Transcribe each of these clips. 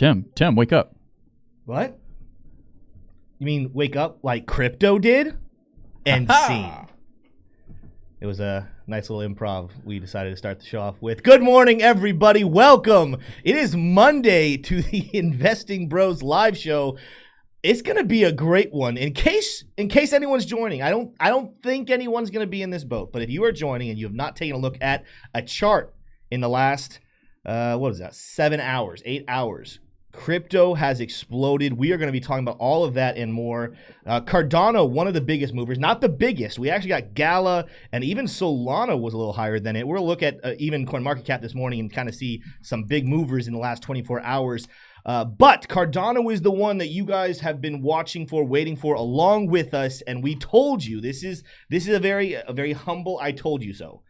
Tim, wake up. What? You mean wake up like crypto did? And scene. It was a nice little improv we decided to start the show off with. Good morning, everybody. Welcome. It is Monday to the Investing Bros live show. It's gonna be a great one. In case anyone's joining, I don't think anyone's gonna be in this boat. But if you are joining and you have not taken a look at a chart in the last 7 hours, 8 hours, crypto has exploded. We are going to be talking about all of that and more. Cardano, one of the biggest movers, not the biggest. We actually got Gala, and even Solana was a little higher than it. We'll look at even CoinMarketCap this morning and kind of see some big movers in the last 24 hours. But Cardano is the one that you guys have been watching for, waiting for, along with us. And we told you this is a very humble "I told you so."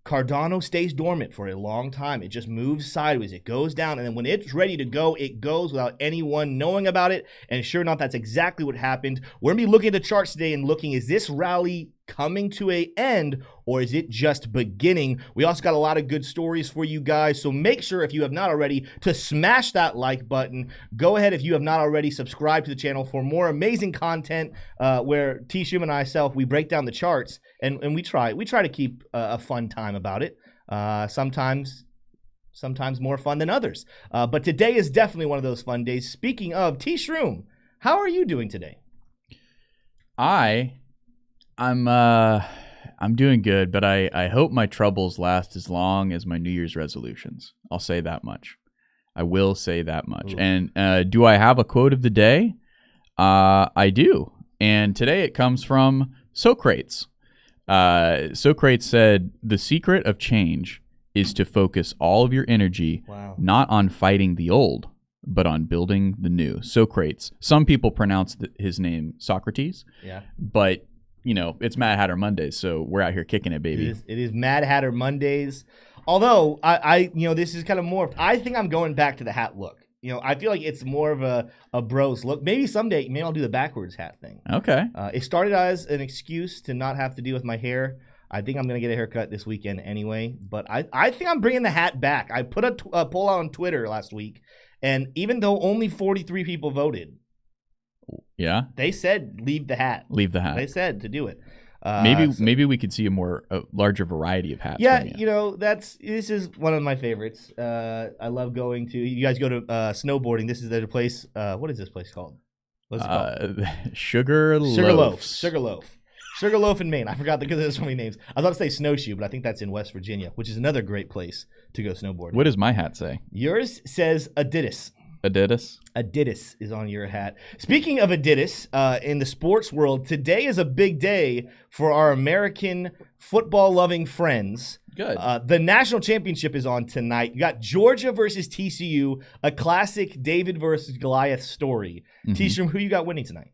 Cardano stays dormant for a long time. It just moves sideways. It goes down, and then when it's ready to go, it goes without anyone knowing about it. And sure enough, that's exactly what happened. We're going to be looking at the charts today and looking, is this rally coming to an end, or is it just beginning? We also got a lot of good stories for you guys, so make sure, if you have not already, to smash that like button. Go ahead, if you have not already, subscribe to the channel for more amazing content where T-Shum and we break down the charts, and we try to keep a fun time about it. Sometimes more fun than others. But today is definitely one of those fun days. Speaking of, T-Shroom, how are you doing today? I'm doing good, but I hope my troubles last as long as my New Year's resolutions. I'll say that much. I will say that much. Ooh. And do I have a quote of the day? I do. And today it comes from Socrates. Socrates said, "The secret of change is to focus all of your energy not on fighting the old, but on building the new." Socrates. Some people pronounce his name Socrates. Yeah. But you know, it's Mad Hatter Mondays, so we're out here kicking it, baby. It is Mad Hatter Mondays. Although I this is kind of more. I think I'm going back to the hat look. You know, I feel like it's more of a bros look. Maybe someday, I'll do the backwards hat thing. Okay. It started as an excuse to not have to deal with my hair. I think I'm gonna get a haircut this weekend anyway. But I think I'm bringing the hat back. I put a poll out on Twitter last week, and even though only 43 people voted. Yeah, they said leave the hat. Leave the hat. They said to do it. Maybe we could see a larger variety of hats. Yeah, this is one of my favorites. I love going to. You guys go to snowboarding. This is the place. What is this place called? What's it called? Sugarloaf in Maine. I forgot because there's so many names. I was about to say Snowshoe, but I think that's in West Virginia, which is another great place to go snowboarding. What does my hat say? Yours says Adidas. Adidas is on your hat. Speaking of Adidas, in the sports world, today is a big day for our American football-loving friends. Good. The national championship is on tonight. You got Georgia versus TCU, a classic David versus Goliath story. Mm-hmm. T-Shroom, who you got winning tonight?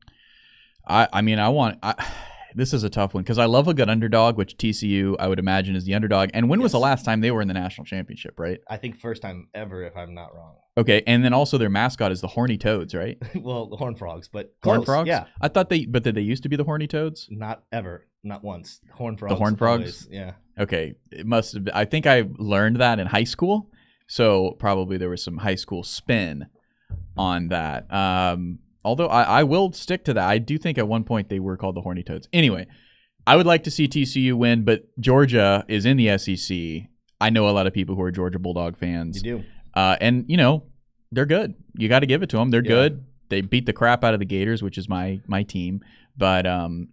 This is a tough one because I love a good underdog, which TCU, I would imagine, is the underdog. And when was the last time they were in the national championship, right? I think first time ever, if I'm not wrong. Okay, and then also their mascot is the Horny Toads, right? Well, the Horned Frogs, but close. Horned Frogs? Yeah. I thought but did they used to be the Horny Toads? Not ever. Not once. Horned Frogs. The Horned Frogs? Always. Yeah. Okay, it must have been. I think I learned that in high school, so probably there was some high school spin on that. Although I will stick to that. I do think at one point they were called the Horny Toads. Anyway, I would like to see TCU win, but Georgia is in the SEC. I know a lot of people who are Georgia Bulldog fans. You do. And, they're good. You got to give it to them. They're good. They beat the crap out of the Gators, which is my team. But, I'm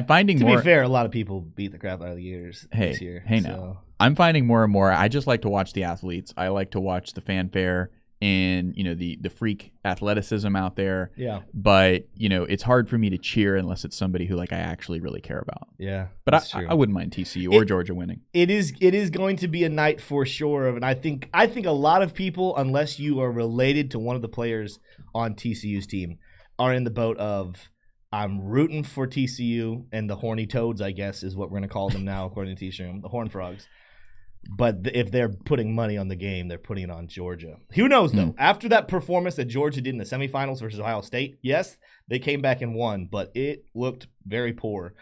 finding more. To be fair, a lot of people beat the crap out of the Gators this year. No. I'm finding more and more. I just like to watch the athletes. I like to watch the fanfare and, the freak athleticism out there. Yeah. But, it's hard for me to cheer unless it's somebody who I actually really care about. Yeah. But I wouldn't mind TCU or Georgia winning. It is going to be a night for sure. And I think a lot of people, unless you are related to one of the players on TCU's team, are in the boat of I'm rooting for TCU and the Horny Toads, I guess, is what we're going to call them now, according to T-Shroom, the Horned Frogs. But if they're putting money on the game, they're putting it on Georgia. Who knows, though? After that performance that Georgia did in the semifinals versus Ohio State, yes, they came back and won, but it looked very poor.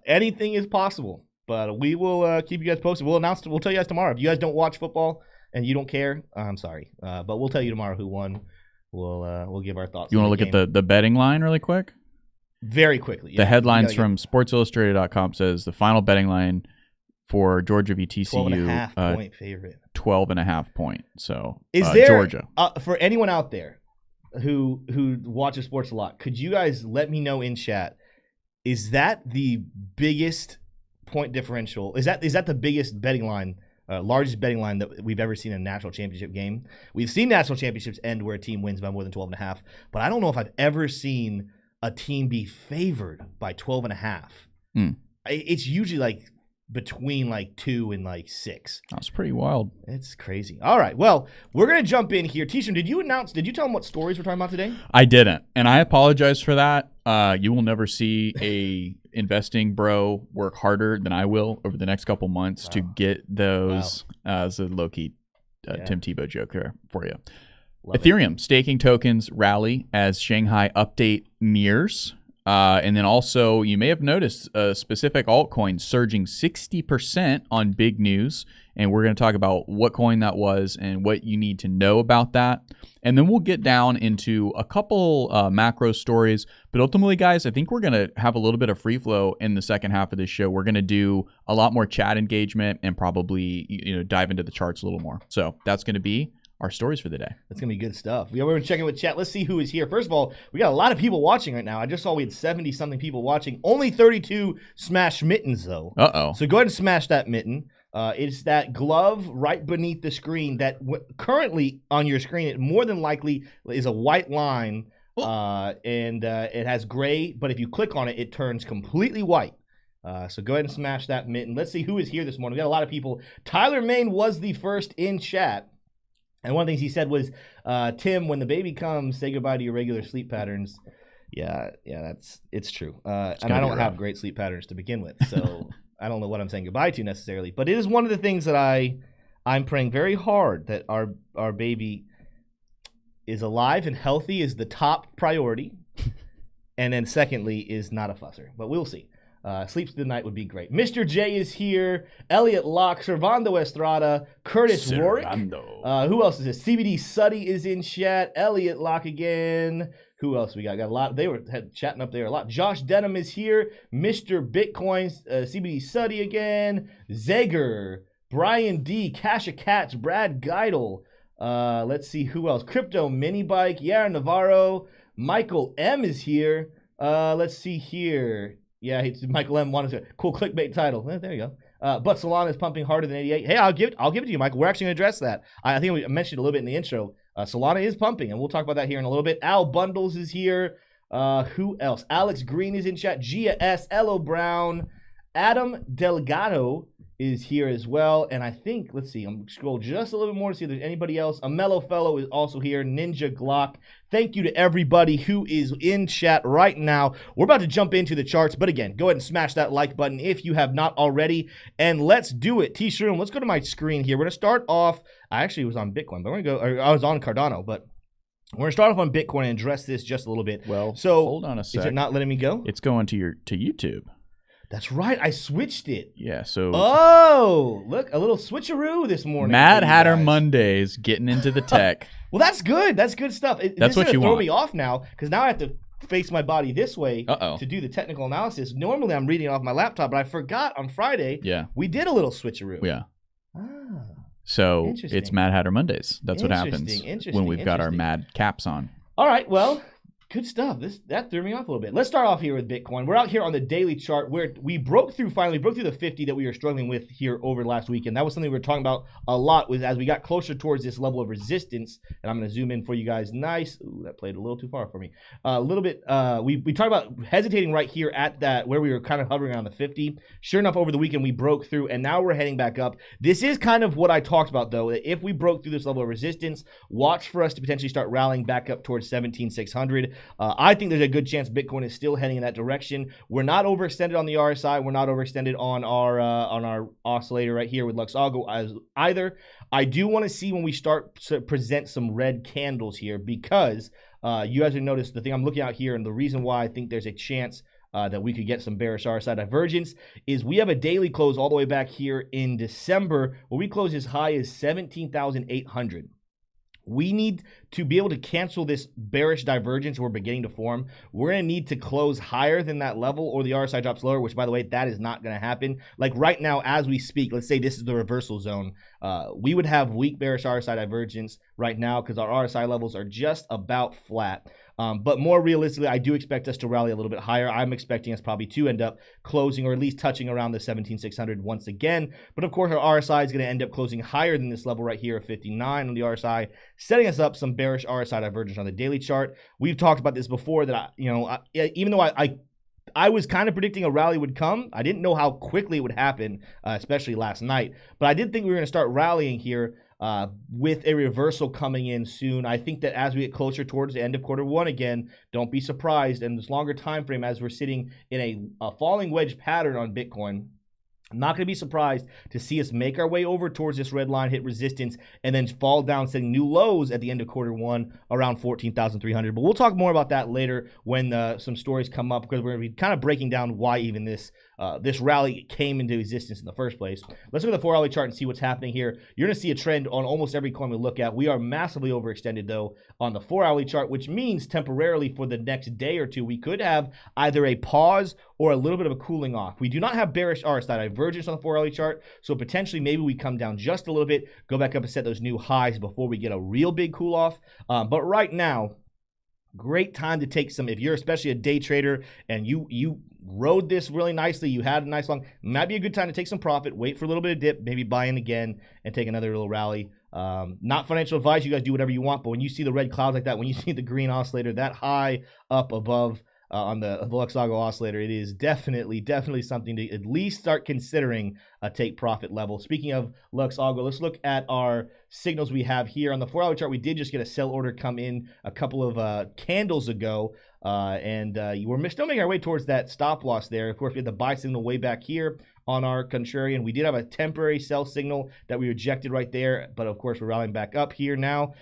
Anything is possible, but we will keep you guys posted. We'll tell you guys tomorrow. If you guys don't watch football and you don't care, I'm sorry. But we'll tell you tomorrow who won. We'll give our thoughts. You want to look at the betting line really quick? Very quickly. Yeah. The headlines from SportsIllustrated.com says the final betting line for Georgia v TCU, 12.5 point favorite. 12.5 point. So is there Georgia for anyone out there who watches sports a lot? Could you guys let me know in chat? Is that the biggest point differential? Is that the biggest betting line? Largest betting line that we've ever seen in a national championship game. We've seen national championships end where a team wins by more than 12.5, but I don't know if I've ever seen a team be favored by 12.5. It's usually like between like 2 and like 6. That's pretty wild. It's crazy. All right, well, we're gonna jump in here. T-Shirt, did you tell them what stories we're talking about today? I didn't, and I apologize for that. You will never see a investing bro work harder than I will over the next couple months to get those as a low-key Tim Tebow joke there for you. Love Ethereum it. Staking tokens rally as Shanghai update nears. And then also, you may have noticed a specific altcoin surging 60% on big news. And we're going to talk about what coin that was and what you need to know about that. And then we'll get down into a couple macro stories. But ultimately, guys, I think we're going to have a little bit of free flow in the second half of this show. We're going to do a lot more chat engagement and probably dive into the charts a little more. So that's going to be our stories for the day. That's going to be good stuff. Yeah, we're checking with chat. Let's see who is here. First of all, we got a lot of people watching right now. I just saw we had 70-something people watching. Only 32 smash mittens, though. Uh-oh. So go ahead and smash that mitten. It's that glove right beneath the screen that currently on your screen, it more than likely is a white line, and it has gray, but if you click on it, it turns completely white. So go ahead and smash that mitten. Let's see who is here this morning. We got a lot of people. Tyler Main was the first in chat. And one of the things he said was, Tim, when the baby comes, say goodbye to your regular sleep patterns. Yeah, it's true. And I don't have great sleep patterns to begin with, so I don't know what I'm saying goodbye to necessarily. But it is one of the things that I'm praying very hard that our baby is alive and healthy is the top priority. And then secondly is not a fusser. But we'll see. Sleeps through the night would be great. Mr. J is here. Elliot Locke, Servando Estrada, Curtis Warwick. Who else is this? CBD Suddy is in chat. Elliot Locke again. Who else we got? Got a lot. They were chatting up there a lot. Josh Denham is here. Mr. Bitcoins, CBD Suddy again. Zager, Brian D, Kasha Katz, Brad Geidel. Let's see who else. Crypto Mini Bike, Yara Navarro. Michael M is here. Let's see here. Yeah, Michael M wanted to cool clickbait title. There you go. But Solana is pumping harder than 88. Hey, I'll give it to you, Michael. We're actually going to address that. I think we mentioned a little bit in the intro. Solana is pumping, and we'll talk about that here in a little bit. Al Bundles is here. Who else? Alex Green is in chat. Gia S. Elo Brown. Adam Delgado is here as well. And I think, let's see, I'm scroll just a little bit more to see if there's anybody else. A Mellow Fellow is also here. Ninja Glock. Thank you to everybody who is in chat right now. We're about to jump into the charts, but again, go ahead and smash that like button if you have not already. And let's do it. T-Shroom, let's go to my screen here. We're going to start off. I actually was on Bitcoin, but we're going to go, or I was on Cardano, but we're going to start off on Bitcoin and address this just a little bit. Well, so hold on a sec. Is it not letting me go? It's going to YouTube. That's right. I switched it. Yeah, so... Oh, look, a little switcheroo this morning. Mad Hatter Mondays, getting into the tech. Well, that's good. That's good stuff. That's what you want. Throw me off now, because now I have to face my body this way to do the technical analysis. Normally, I'm reading it off my laptop, but I forgot on Friday. Yeah. We did a little switcheroo. Yeah. So it's Mad Hatter Mondays. That's what happens when we've got our mad caps on. All right, well... Good stuff. That threw me off a little bit. Let's start off here with Bitcoin. We're out here on the daily chart where we broke through the 50 that we were struggling with here over last week. And that was something we were talking about a lot as we got closer towards this level of resistance. And I'm going to zoom in for you guys. Nice. Ooh, that played a little too far for me. A little bit. We talked about hesitating right here at that where we were kind of hovering around the 50. Sure enough, over the weekend, we broke through and now we're heading back up. This is kind of what I talked about, though. That if we broke through this level of resistance, watch for us to potentially start rallying back up towards 17,600. I think there's a good chance Bitcoin is still heading in that direction. We're not overextended on the RSI. We're not overextended on our oscillator right here with Luxago as either. I do want to see when we start to present some red candles here because you guys have noticed the thing I'm looking at here and the reason why I think there's a chance that we could get some bearish RSI divergence is we have a daily close all the way back here in December where we close as high as 17,800. We need to be able to cancel this bearish divergence we're beginning to form. We're going to need to close higher than that level or the RSI drops lower, which, by the way, that is not going to happen. Like right now, as we speak, let's say this is the reversal zone. We would have weak bearish RSI divergence right now because our RSI levels are just about flat. But more realistically, I do expect us to rally a little bit higher. I'm expecting us probably to end up closing or at least touching around the 17,600 once again. But of course, our RSI is going to end up closing higher than this level right here of 59 on the RSI, setting us up some bearish RSI divergence on the daily chart. We've talked about this before that, even though I was kind of predicting a rally would come, I didn't know how quickly it would happen, especially last night. But I did think we were going to start rallying here with a reversal coming in soon. I think that as we get closer towards the end of Q1 again, don't be surprised. And this longer time frame, as we're sitting in a falling wedge pattern on Bitcoin, I'm not going to be surprised to see us make our way over towards this red line, hit resistance, and then fall down, setting new lows at the end of Q1 around 14,300. But we'll talk more about that later when some stories come up, because we're going to be kind of breaking down why even this rally came into existence in the first place. Let's look at the 4-hourly chart and see what's happening here. You're going to see a trend on almost every coin we look at. We are massively overextended, though, on the 4-hourly chart, which means temporarily for the next day or two, we could have either a pause or a little bit of a cooling off. We do not have bearish RSI divergence on the 4-hourly chart, so potentially maybe we come down just a little bit, go back up and set those new highs before we get a real big cool off. But right now, great time to take some, if you're especially a day trader and you rode this really nicely, you had a nice long, might be a good time to take some profit, wait for a little bit of dip, maybe buy in again and take another little rally. Not financial advice, you guys do whatever you want, but when you see the red clouds like that, when you see the green oscillator that high up above on the Luxago oscillator, it is definitely something to at least start considering a take profit level. Speaking of Luxago, let's look at our signals we have here. On the 4-hour chart, we did just get a sell order come in a couple of candles ago, and we're still making our way towards that stop loss there. Of course, we had the buy signal way back here on our contrarian. We did have a temporary sell signal that we rejected right there, but of course, we're rallying back up here now.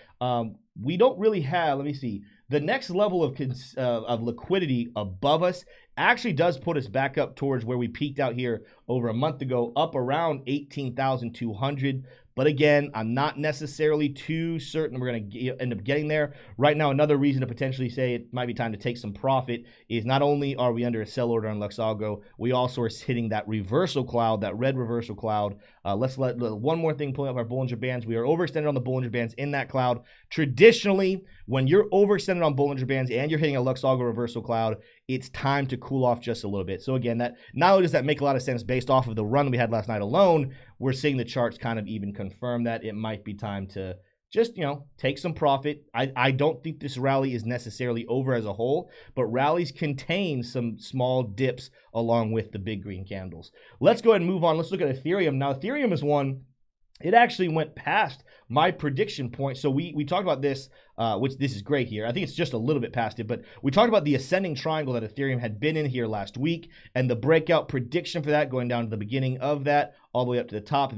We don't really have, let me see, the next level of liquidity above us actually does put us back up towards where we peaked out here over a month ago, up around 18,200. But again, I'm not necessarily too certain we're going to end up getting there. Right now, another reason to potentially say it might be time to take some profit is not only are we under a sell order on Luxago, we also are hitting that reversal cloud, that red reversal cloud. Let's let one more thing pull up our Bollinger Bands. We are overextended on the Bollinger Bands in that cloud. Traditionally, when you're overextended on Bollinger Bands and you're hitting a Luxago reversal cloud, it's time to cool off just a little bit. So again, that not only does that make a lot of sense based off of the run we had last night alone, we're seeing the charts kind of even confirm that it might be time to just, take some profit. I don't think this rally is necessarily over as a whole, but rallies contain some small dips along with the big green candles. Let's go ahead and move on. Let's look at Ethereum. Now, Ethereum is one, it actually went past my prediction point. So we talked about this, which this is great here. I think it's just a little bit past it, but we talked about the ascending triangle that Ethereum had been in here last week and the breakout prediction for that going down to the beginning of that all the way up to the top.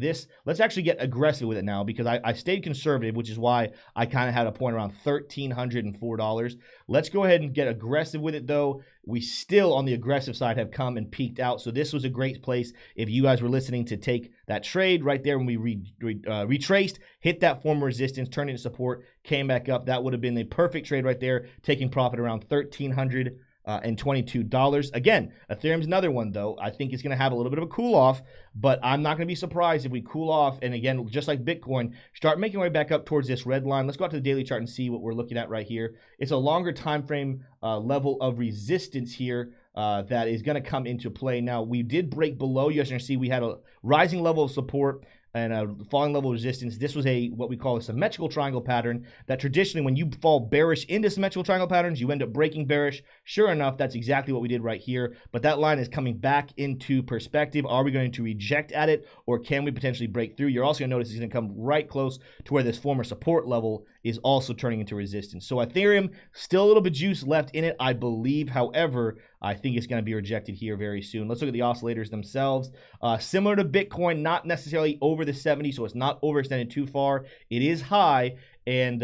Let's actually get aggressive with it now because I stayed conservative, which is why I kind of had a point around $1,304. Let's go ahead and get aggressive with it though. We still on the aggressive side have come and peaked out. So this was a great place if you guys were listening to take that trade right there when we retraced, hit that former resistance, turned into support, came back up. That would have been the perfect trade right there, taking profit around $1,322. Again, Ethereum's another one, though. I think it's going to have a little bit of a cool off, but I'm not going to be surprised if we cool off. And again, just like Bitcoin, start making our way back up towards this red line. Let's go out to the daily chart and see what we're looking at right here. It's a longer time frame level of resistance here that is going to come into play. Now, we did break below. You guys are going to see we had a rising level of support and a falling level of resistance. This was what we call a symmetrical triangle pattern that traditionally when you fall bearish into symmetrical triangle patterns, you end up breaking bearish. Sure enough, that's exactly what we did right here. But that line is coming back into perspective. Are we going to reject at it or can we potentially break through? You're also going to notice it's going to come right close to where this former support level is also turning into resistance. So Ethereum, still a little bit juice left in it, I believe. However, I think it's going to be rejected here very soon. Let's look at the oscillators themselves. Similar to Bitcoin, not necessarily over the 70, so it's not overextended too far. It is high, and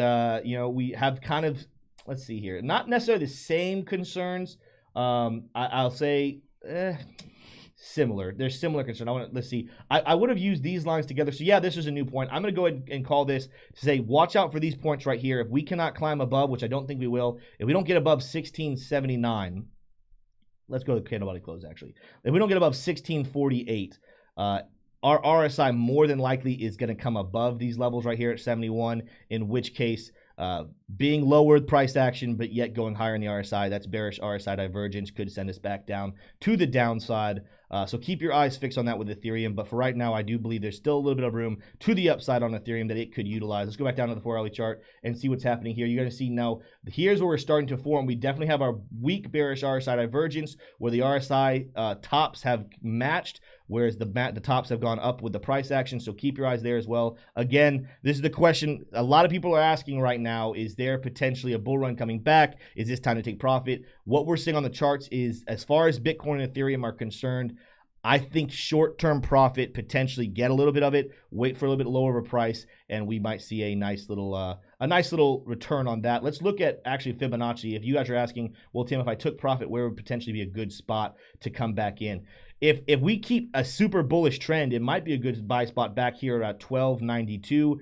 we have kind of, let's see here, not necessarily the same concerns I'll say similar. There's similar concern. Let's see. I would have used these lines together. So yeah, this is a new point. I'm going to go ahead and call this to say, watch out for these points right here. If we cannot climb above, which I don't think we will, if we don't get above 1679, let's go to the candle body close actually. If we don't get above 1648, our RSI more than likely is going to come above these levels right here at 71, in which case, being lowered price action, but yet going higher in the RSI, that's bearish RSI divergence, could send us back down to the downside. So keep your eyes fixed on that with Ethereum. But for right now, I do believe there's still a little bit of room to the upside on Ethereum that it could utilize. Let's go back down to the 4-hourly chart and see what's happening here. You're going to see now, here's where we're starting to form. We definitely have our weak bearish RSI divergence where the RSI tops have matched, whereas the tops have gone up with the price action. So keep your eyes there as well. Again, this is the question a lot of people are asking right now. Is there potentially a bull run coming back? Is this time to take profit? What we're seeing on the charts is, as far as Bitcoin and Ethereum are concerned, I think short-term profit, potentially get a little bit of it, wait for a little bit lower of a price, and we might see a nice little return on that. Let's look at actually Fibonacci. If you guys are asking, well, Tim, if I took profit, where would potentially be a good spot to come back in? If we keep a super bullish trend, it might be a good buy spot back here at 1292,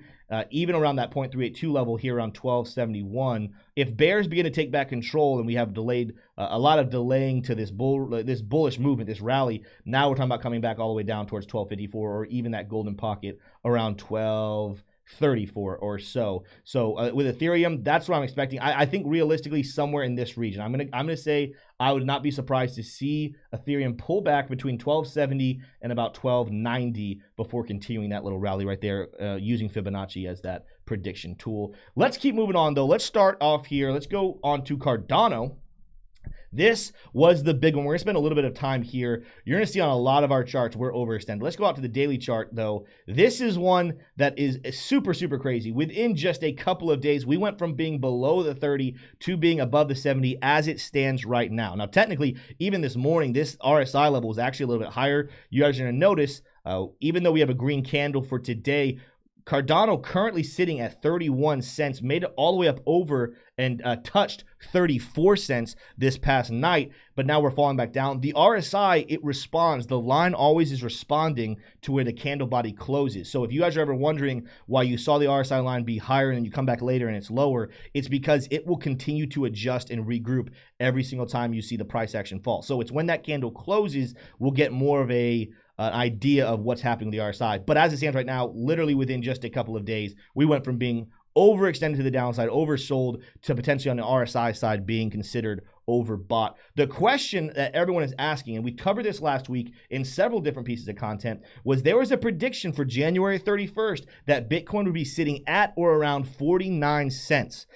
even around that 0.382 level here around 1271. If bears begin to take back control and we have delayed a lot of delaying to this bullish movement, this rally, now we're talking about coming back all the way down towards 1254 or even that golden pocket around 1234 or so. So with Ethereum, that's what I'm expecting. I think realistically somewhere in this region. I'm gonna say I would not be surprised to see Ethereum pull back between 1270 and about 1290 before continuing that little rally right there, using Fibonacci as that prediction tool. Let's keep moving on though. Let's start off here. Let's go on to Cardano. This was the big one. We're going to spend a little bit of time here. You're going to see on a lot of our charts we're overextended. Let's go out to the daily chart, though. This is one that is super, super crazy. Within just a couple of days, we went from being below the 30 to being above the 70 as it stands right now. Now, technically, even this morning, this RSI level was actually a little bit higher. You guys are going to notice, even though we have a green candle for today, Cardano currently sitting at 31 cents, made it all the way up over and touched 34 cents this past night, but now we're falling back down. The RSI, it responds. The line always is responding to where the candle body closes. So if you guys are ever wondering why you saw the RSI line be higher and then you come back later and it's lower, it's because it will continue to adjust and regroup every single time you see the price action fall. So it's when that candle closes, we'll get more of an idea of what's happening with the RSI. But as it stands right now, literally within just a couple of days, we went from being overextended to the downside, oversold, to potentially on the RSI side being considered overbought. The question that everyone is asking, and we covered this last week in several different pieces of content, was there was a prediction for January 31st that Bitcoin would be sitting at or around 49 cents.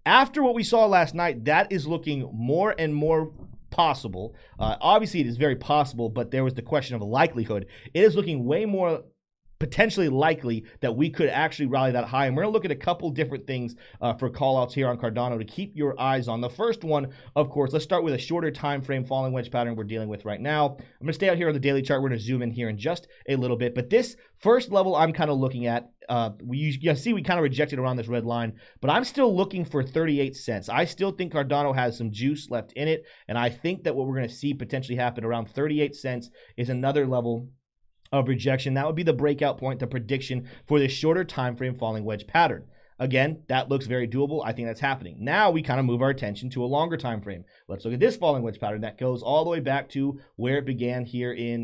After what we saw last night, that is looking more and more possible. Obviously, it is very possible, but there was the question of likelihood. It is looking way more potentially likely that we could actually rally that high. And we're going to look at a couple different things for callouts here on Cardano to keep your eyes on. The first one, of course, let's start with a shorter time frame falling wedge pattern we're dealing with right now. I'm going to stay out here on the daily chart. We're going to zoom in here in just a little bit. But this first level I'm kind of looking at, you see we kind of rejected around this red line, but I'm still looking for 38 cents. I still think Cardano has some juice left in it, and I think that what we're going to see potentially happen around 38 cents is another level of rejection. That would be the breakout point, the prediction for this shorter time frame falling wedge pattern. Again, that looks very doable. I think that's happening. Now we kind of move our attention to a longer time frame. Let's look at this falling wedge pattern that goes all the way back to where it began here in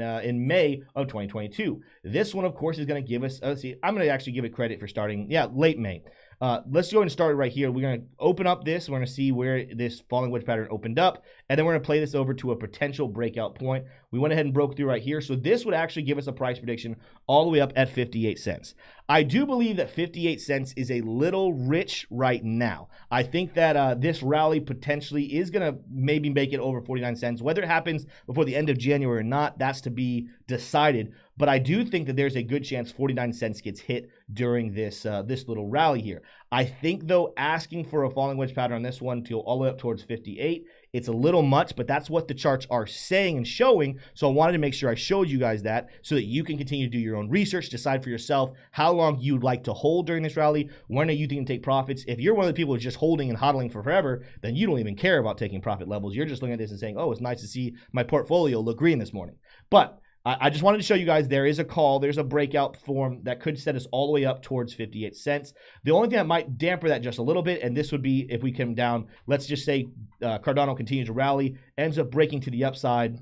May of 2022. This one, of course, is going to give us, let's see, I'm going to actually give it credit for starting, late May. Let's go and start it right here. We're going to open up this. We're going to see where this falling wedge pattern opened up, and then we're going to play this over to a potential breakout point. We went ahead and broke through right here. So this would actually give us a price prediction all the way up at 58 cents. I do believe that 58 cents is a little rich right now. I think that this rally potentially is going to maybe make it over 49 cents. Whether it happens before the end of January or not, that's to be decided. But I do think that there's a good chance 49 cents gets hit during this this little rally here. I think, though, asking for a falling wedge pattern on this one to go all the way up towards 58 It's a little much, but that's what the charts are saying and showing. So I wanted to make sure I showed you guys that so that you can continue to do your own research, decide for yourself how long you'd like to hold during this rally. When are you thinking to take profits? If you're one of the people who's just holding and hodling for forever, then you don't even care about taking profit levels. You're just looking at this and saying, oh, it's nice to see my portfolio look green this morning. But I just wanted to show you guys there is a call. There's a breakout form that could set us all the way up towards 58 cents. The only thing that might damper that just a little bit, and this would be if we come down, let's just say Cardano continues to rally, ends up breaking to the upside,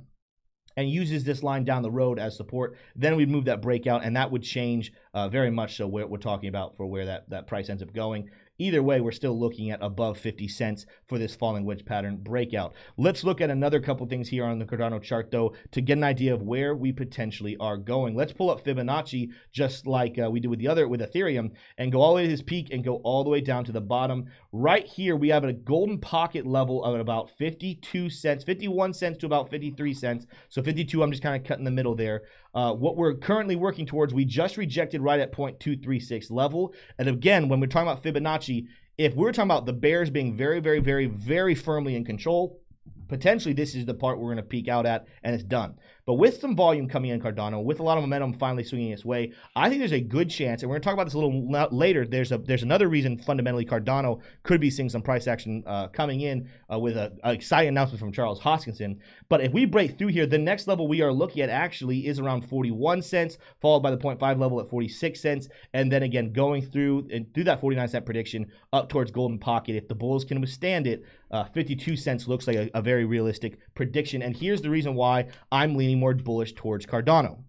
and uses this line down the road as support, then we'd move that breakout, and that would change very much so what we're talking about for where that price ends up going. Either way, we're still looking at above 50 cents for this falling wedge pattern breakout. Let's look at another couple things here on the Cardano chart, though, to get an idea of where we potentially are going. Let's pull up Fibonacci, just like we did with Ethereum, and go all the way to this peak and go all the way down to the bottom. Right here, we have a golden pocket level of about 52 cents, 51 cents to about 53 cents. So 52, I'm just kind of cutting the middle there. What we're currently working towards, we just rejected right at 0.236 level. And again, when we're talking about Fibonacci, if we're talking about the bears being very, very, very, very firmly in control, potentially this is the part we're going to peak out at, and it's done. But with some volume coming in Cardano, with a lot of momentum finally swinging its way, I think there's a good chance, and we're going to talk about this a little later, there's another reason fundamentally Cardano could be seeing some price action coming in with an exciting announcement from Charles Hoskinson. But if we break through here, the next level we are looking at actually is around 41 cents, followed by the 0.5 level at 46 cents, and then again going through that 49 cent prediction up towards golden pocket. If the bulls can withstand it, 52 cents looks like a very realistic prediction. And here's the reason why I'm leaning more bullish towards Cardano.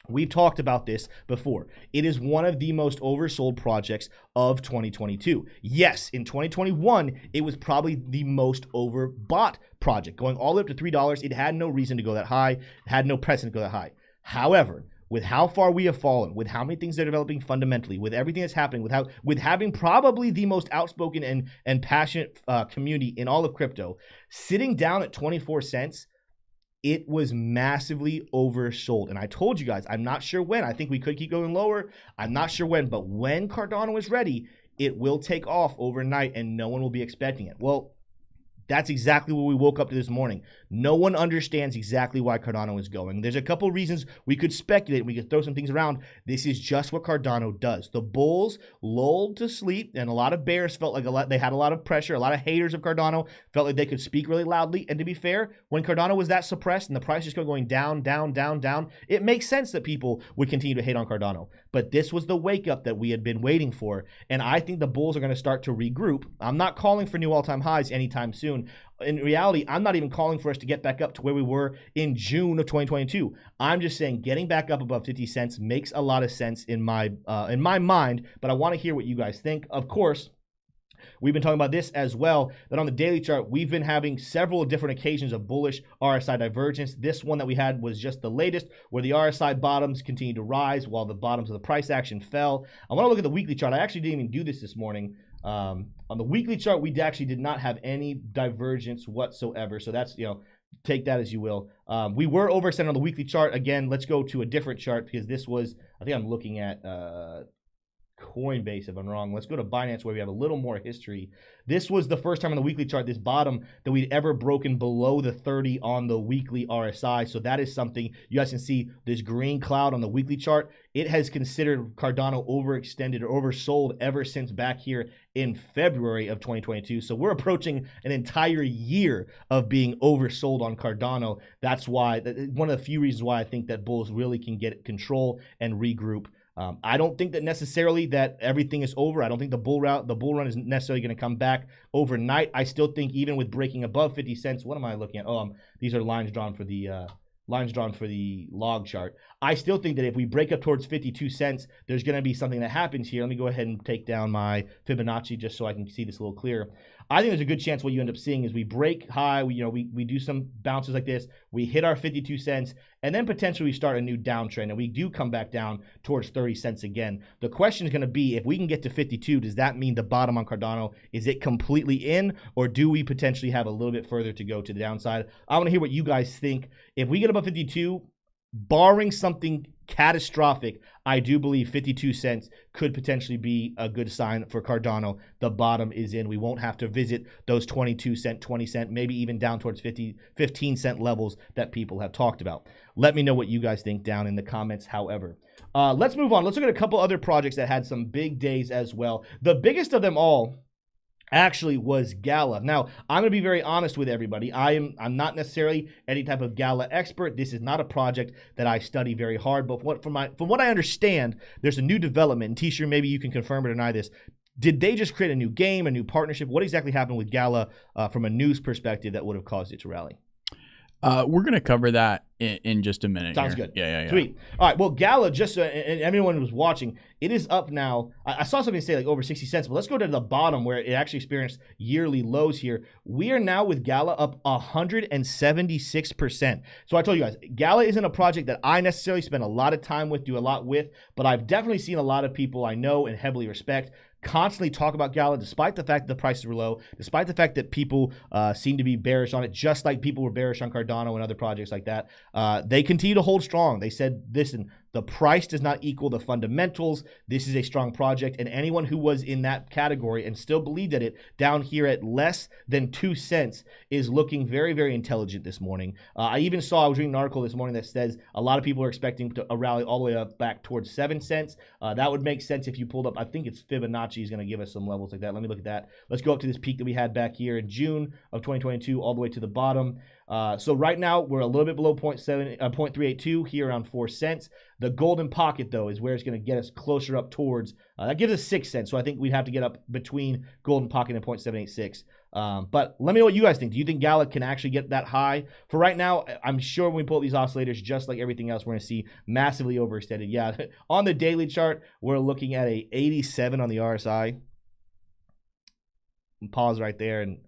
We've talked about this before. It is one of the most oversold projects of 2022. Yes, in 2021, it was probably the most overbought project. Going all the way up to $3, it had no reason to go that high, it had no precedent to go that high. However, with how far we have fallen, with how many things they're developing fundamentally, with everything that's happening, with having probably the most outspoken and passionate community in all of crypto, sitting down at 24 cents, it was massively oversold. And I told you guys, I'm not sure when. I think we could keep going lower. I'm not sure when. But when Cardano is ready, it will take off overnight and no one will be expecting it. Well, that's exactly what we woke up to this morning. No one understands exactly why Cardano is going. There's a couple reasons we could speculate. We could throw some things around. This is just what Cardano does. The bulls lulled to sleep, and a lot of bears felt like they had a lot of pressure. A lot of haters of Cardano felt like they could speak really loudly. And to be fair, when Cardano was that suppressed and the price just going down, down, down, down, it makes sense that people would continue to hate on Cardano. But this was the wake up that we had been waiting for. And I think the bulls are going to start to regroup. I'm not calling for new all-time highs anytime soon. In reality, I'm not even calling for us to get back up to where we were in June of 2022. I'm just saying getting back up above 50 cents makes a lot of sense in my mind, but I want to hear what you guys think. Of course, we've been talking about this as well, that on the daily chart, we've been having several different occasions of bullish RSI divergence. This one that we had was just the latest, where the RSI bottoms continued to rise while the bottoms of the price action fell. I want to look at the weekly chart. I actually didn't even do this morning. On the weekly chart, we actually did not have any divergence whatsoever. So that's, take that as you will. We were overextended on the weekly chart. Again, let's go to a different chart because this was, I think I'm looking at Coinbase if I'm wrong. Let's go to Binance where we have a little more history. This was the first time on the weekly chart, this bottom, that we'd ever broken below the 30 on the weekly RSI. So that is something you guys can see, this green cloud on the weekly chart. It has considered Cardano overextended or oversold ever since back here in February of 2022. So we're approaching an entire year of being oversold on Cardano. That's why, one of the few reasons why I think that bulls really can get control and regroup. I don't think that necessarily that everything is over. I don't think the bull run is necessarily going to come back overnight. I still think even with breaking above 50 cents, what am I looking at? These are lines drawn for the log chart. I still think that if we break up towards 52 cents, there's going to be something that happens here. Let me go ahead and take down my Fibonacci just so I can see this a little clearer. I think there's a good chance what you end up seeing is we break high, we do some bounces like this, we hit our 52 cents, and then potentially we start a new downtrend, and we do come back down towards 30 cents again. The question is going to be, if we can get to 52, does that mean the bottom on Cardano, is it completely in, or do we potentially have a little bit further to go to the downside? I want to hear what you guys think. If we get above 52, barring something catastrophic, I do believe 52 cents could potentially be a good sign for Cardano. The bottom is in. We won't have to visit those 22 cent, 20 cent, maybe even down towards 15 cent levels that people have talked about. Let me know what you guys think down in the comments, however. Let's move on. Let's look at a couple other projects that had some big days as well. The biggest of them all actually was Gala. Now, I'm going to be very honest with everybody. I'm not necessarily any type of Gala expert. This is not a project that I study very hard, but from what I understand, there's a new development. And T-Shirt, maybe you can confirm or deny this. Did they just create a new game, a new partnership? What exactly happened with Gala from a news perspective that would have caused it to rally? We're going to cover that in just a minute. Sounds here. good. Yeah. Sweet. All right. Well, Gala, just and everyone who's watching, it is up now. I saw something say like over 60 cents, but let's go to the bottom where it actually experienced yearly lows here. We are now with Gala up 176%. So I told you guys, Gala isn't a project that I necessarily spend a lot of time with, do a lot with, but I've definitely seen a lot of people I know and heavily respect constantly talk about Gala, despite the fact that the prices were low, despite the fact that people seem to be bearish on it, just like people were bearish on Cardano and other projects like that. They continue to hold strong. They said, listen, the price does not equal the fundamentals. This is a strong project, and anyone who was in that category and still believed in it down here at less than 2 cents is looking very, very intelligent this morning. I was reading an article this morning that says a lot of people are expecting a rally all the way up back towards 7 cents. That would make sense if you pulled up, I think it's Fibonacci is going to give us some levels like that. Let me look at that. Let's go up to this peak that we had back here in June of 2022 all the way to the bottom. So right now we're a little bit below 0.382 here around 4 cents. The golden pocket though is where it's going to get us closer up towards, that gives us 6 cents. So I think we'd have to get up between golden pocket and 0.786. But let me know what you guys think. Do you think Gala can actually get that high? For right now, I'm sure when we pull up these oscillators, just like everything else, we're going to see massively overextended. Yeah, on the daily chart, we're looking at a 87 on the RSI. Pause right there, and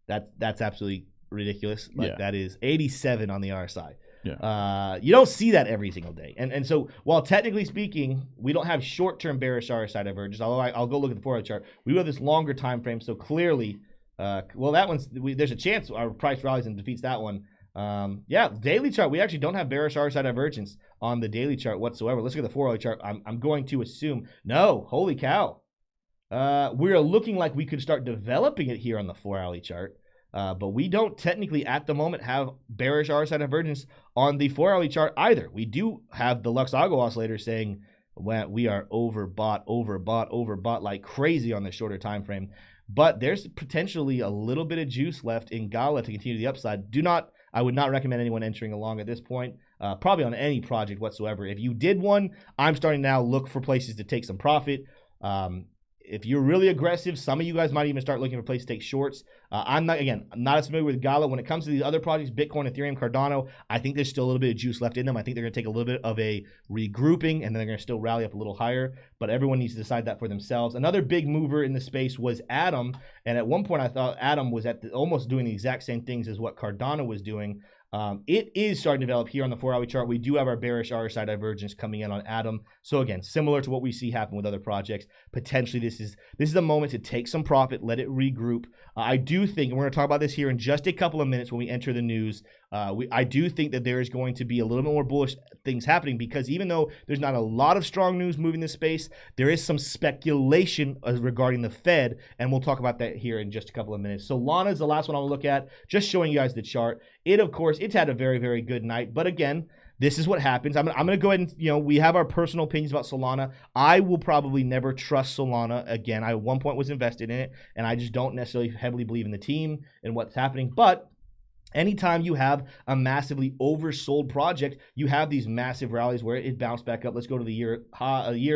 that's absolutely ridiculous. Like Yeah. that is 87 on the RSI. Yeah. You don't see that every single day. And so while technically speaking, we don't have short-term bearish RSI divergence, although I'll go look at the 4-hour chart, we do have this longer time frame. So clearly, well, that one's there's a chance our price rallies and defeats that one. Yeah, daily chart, we actually don't have bearish RSI divergence on the daily chart whatsoever. Let's look at the 4-hour chart. I'm going to assume, no, holy cow. We're looking like we could start developing it here on the 4-hourly chart. But we don't technically at the moment have bearish RSI divergence on the 4-hourly chart either. We do have the Luxago oscillator saying we are overbought like crazy on the shorter time frame. But there's potentially a little bit of juice left in Gala to continue the upside. I would not recommend anyone entering along at this point, probably on any project whatsoever. If you did one, I'm starting now look for places to take some profit. If you're really aggressive, some of you guys might even start looking for places to take shorts. I'm not as familiar with Gala. When it comes to these other projects, Bitcoin, Ethereum, Cardano, I think there's still a little bit of juice left in them. I think they're going to take a little bit of a regrouping, and then they're going to still rally up a little higher. But everyone needs to decide that for themselves. Another big mover in the space was Atom. And at one point, I thought Atom was almost doing the exact same things as what Cardano was doing. It is starting to develop here on the 4-hourly chart. We do have our bearish RSI divergence coming in on Atom. So again, similar to what we see happen with other projects, potentially this is the moment to take some profit, let it regroup. I do think, and we're going to talk about this here in just a couple of minutes when we enter the news, I do think that there is going to be a little bit more bullish things happening, because even though there's not a lot of strong news moving this space, there is some speculation regarding the Fed, and we'll talk about that here in just a couple of minutes. Solana is the last one I'll look at, just showing you guys the chart. Of course, it's had a very, very good night, but again, this is what happens. I'm going to go ahead and, we have our personal opinions about Solana. I will probably never trust Solana again. I at one point was invested in it, and I just don't necessarily heavily believe in the team and what's happening. But anytime you have a massively oversold project, you have these massive rallies where it bounced back up. Let's go to the year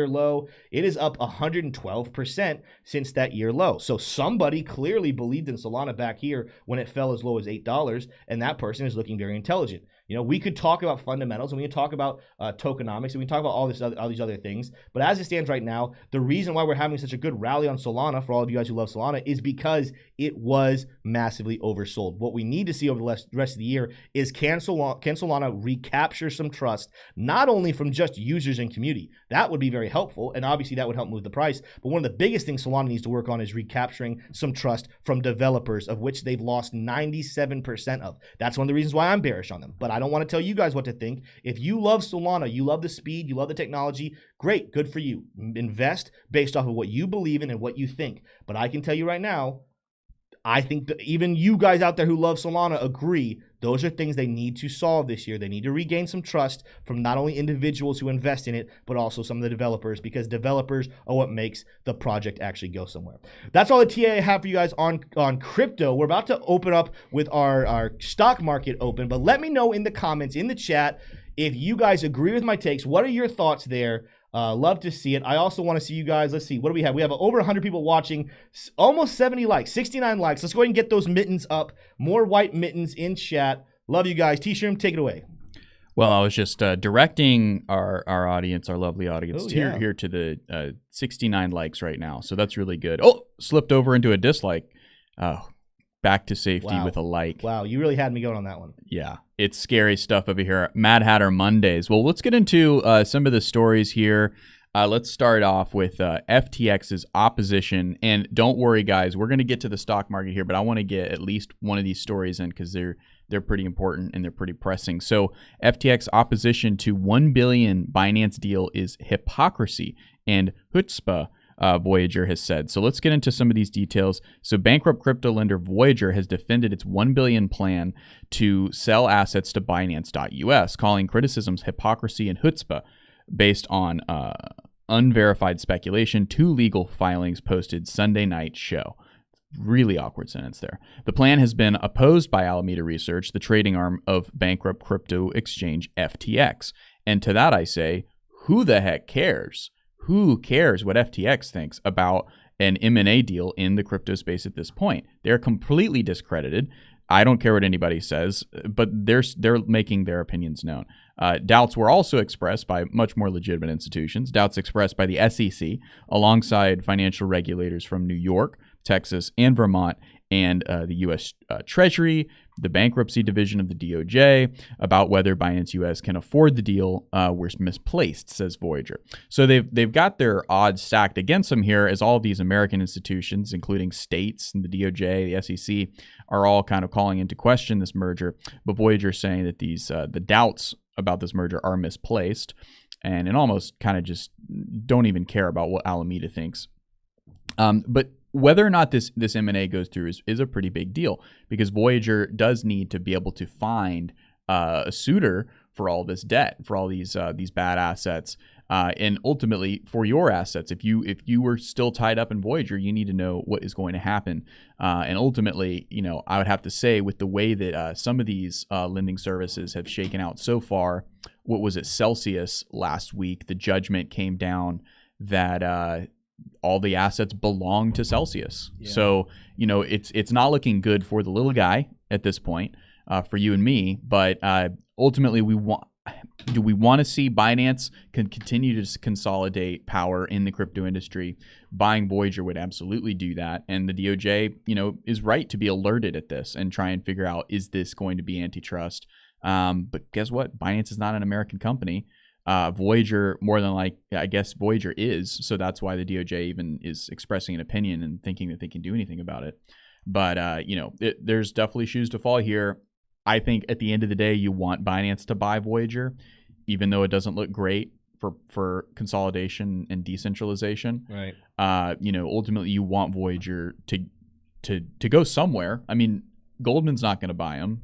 low. It is up 112% since that year low. So somebody clearly believed in Solana back here when it fell as low as $8, and that person is looking very intelligent. We could talk about fundamentals, and we can talk about tokenomics, and we can talk about all these other things. But as it stands right now, the reason why we're having such a good rally on Solana, for all of you guys who love Solana, is because it was massively oversold. What we need to see over the rest of the year is can Solana recapture some trust, not only from just users and community. That would be very helpful, and obviously that would help move the price. But one of the biggest things Solana needs to work on is recapturing some trust from developers, of which they've lost 97% of. That's one of the reasons why I'm bearish on them. But I don't want to tell you guys what to think. If you love Solana, you love the speed, you love the technology, great, good for you. Invest based off of what you believe in and what you think. But I can tell you right now, I think that even you guys out there who love Solana agree those are things they need to solve this year. They need to regain some trust from not only individuals who invest in it, but also some of the developers, because developers are what makes the project actually go somewhere. That's all the TA I have for you guys on crypto. We're about to open up with our stock market open, but let me know in the comments, in the chat, if you guys agree with my takes. What are your thoughts there? Love to see it. I also want to see you guys. Let's see. What do we have? We have over 100 people watching, almost 70 likes, 69 likes. Let's go ahead and get those mittens up. More white mittens in chat. Love you guys. T-Shroom, take it away. Well, I was just directing our audience, our lovely audience, here to the 69 likes right now. So that's really good. Oh, slipped over into a dislike. Back to safety with a like. Wow, you really had me going on that one. Yeah, it's scary stuff over here. Mad Hatter Mondays. Well, let's get into some of the stories here. Let's start off with FTX's opposition. And don't worry, guys, we're going to get to the stock market here, but I want to get at least one of these stories in because they're pretty important and they're pretty pressing. So FTX opposition to $1 billion Binance deal is hypocrisy and chutzpah, Voyager has said. So let's get into some of these details. So bankrupt crypto lender Voyager has defended its $1 billion plan to sell assets to Binance.us, calling criticisms hypocrisy and chutzpah based on unverified speculation. 2 legal filings posted Sunday night show. Really awkward sentence there. The plan has been opposed by Alameda Research, the trading arm of bankrupt crypto exchange FTX. And to that I say, who the heck cares? Who cares what FTX thinks about an M&A deal in the crypto space at this point? They're completely discredited. I don't care what anybody says, but they're making their opinions known. Doubts were also expressed by much more legitimate institutions. Doubts expressed by the SEC, alongside financial regulators from New York, Texas, and Vermont, and the U.S. Treasury, the bankruptcy division of the DOJ, about whether Binance US can afford the deal were misplaced, says Voyager. So they've got their odds stacked against them here, as all of these American institutions, including states and the DOJ, the SEC, are all kind of calling into question this merger. But Voyager is saying that these the doubts about this merger are misplaced, and almost kind of just don't even care about what Alameda thinks. But whether or not this M&A goes through is a pretty big deal, because Voyager does need to be able to find a suitor for all this debt, for all these bad assets, and ultimately for your assets. If you were still tied up in Voyager, you need to know what is going to happen. And ultimately, I would have to say, with the way that some of these lending services have shaken out so far, what was it, Celsius last week, the judgment came down that all the assets belong to Celsius. Yeah. So, it's not looking good for the little guy at this point, for you and me. But ultimately, do we want to see Binance continue to consolidate power in the crypto industry? Buying Voyager would absolutely do that. And the DOJ, is right to be alerted at this and try and figure out, is this going to be antitrust? But guess what? Binance is not an American company. Voyager, more than I guess Voyager is, so that's why the DOJ even is expressing an opinion and thinking that they can do anything about it. But there's definitely shoes to fall here. I think at the end of the day, you want Binance to buy Voyager, even though it doesn't look great for consolidation and decentralization. Right. Ultimately, you want Voyager to go somewhere. I mean, Goldman's not going to buy them.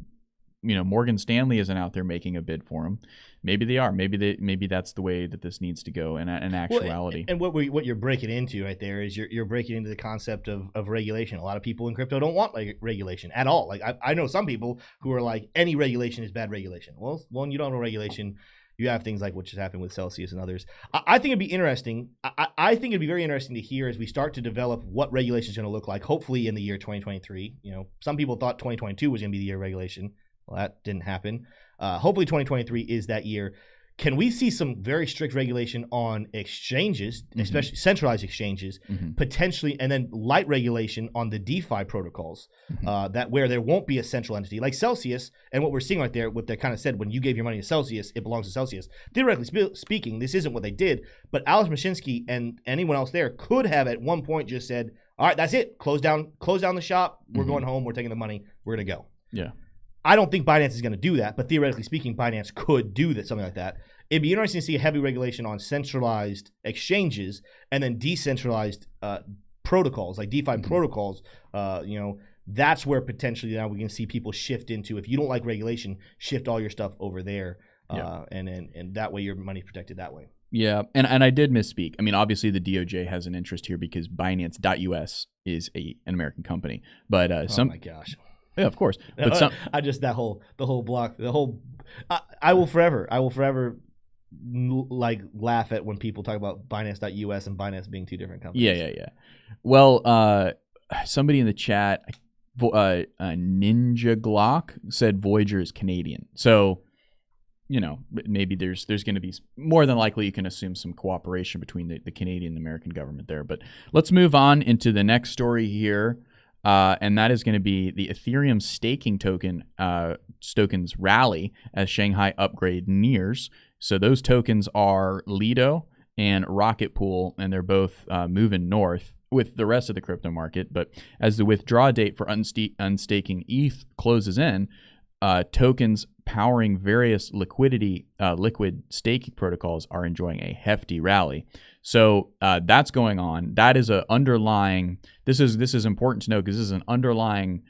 Morgan Stanley isn't out there making a bid for them. Maybe they are. Maybe that's the way that this needs to go in actuality. Well, and what you're breaking into right there is you're breaking into the concept of regulation. A lot of people in crypto don't want regulation at all. Like I know some people who are like, any regulation is bad regulation. Well, when you don't have regulation, you have things like what just happened with Celsius and others. I think it'd be interesting. I think it'd be very interesting to hear as we start to develop what regulation is going to look like, hopefully in the year 2023. Some people thought 2022 was going to be the year of regulation. Well, that didn't happen. Hopefully 2023 is that year. Can we see some very strict regulation on exchanges, especially centralized exchanges, potentially, and then light regulation on the DeFi protocols, that where there won't be a central entity like Celsius? And what we're seeing right there, what they kind of said, when you gave your money to Celsius, it belongs to Celsius. Theoretically speaking, this isn't what they did, but Alex Mashinsky and anyone else there could have at one point just said, all right, that's it. Close down the shop. We're going home. We're taking the money. We're going to go. Yeah. I don't think Binance is going to do that, but theoretically speaking, Binance could do that, something like that. It'd be interesting to see heavy regulation on centralized exchanges and then decentralized protocols, like DeFi protocols. That's where potentially now we can see people shift into, if you don't like regulation, shift all your stuff over there, and that way your money's protected that way. Yeah, and I did misspeak. I mean, obviously the DOJ has an interest here because Binance.us is an American company, but oh my gosh. Yeah, of course. But I will forever like laugh at when people talk about Binance.us and Binance being two different companies. Yeah. Well, somebody in the chat, Ninja Glock, said Voyager is Canadian. So, maybe there's going to be, more than likely you can assume some cooperation between the Canadian and American government there. But let's move on into the next story here. And that is going to be the Ethereum staking tokens rally as Shanghai upgrade nears. So those tokens are Lido and Rocket Pool, and they're both moving north with the rest of the crypto market. But as the withdrawal date for unstaking ETH closes in, tokens powering various liquid staking protocols are enjoying a hefty rally. So that's going on. That is a underlying. This is important to know because this is an underlying,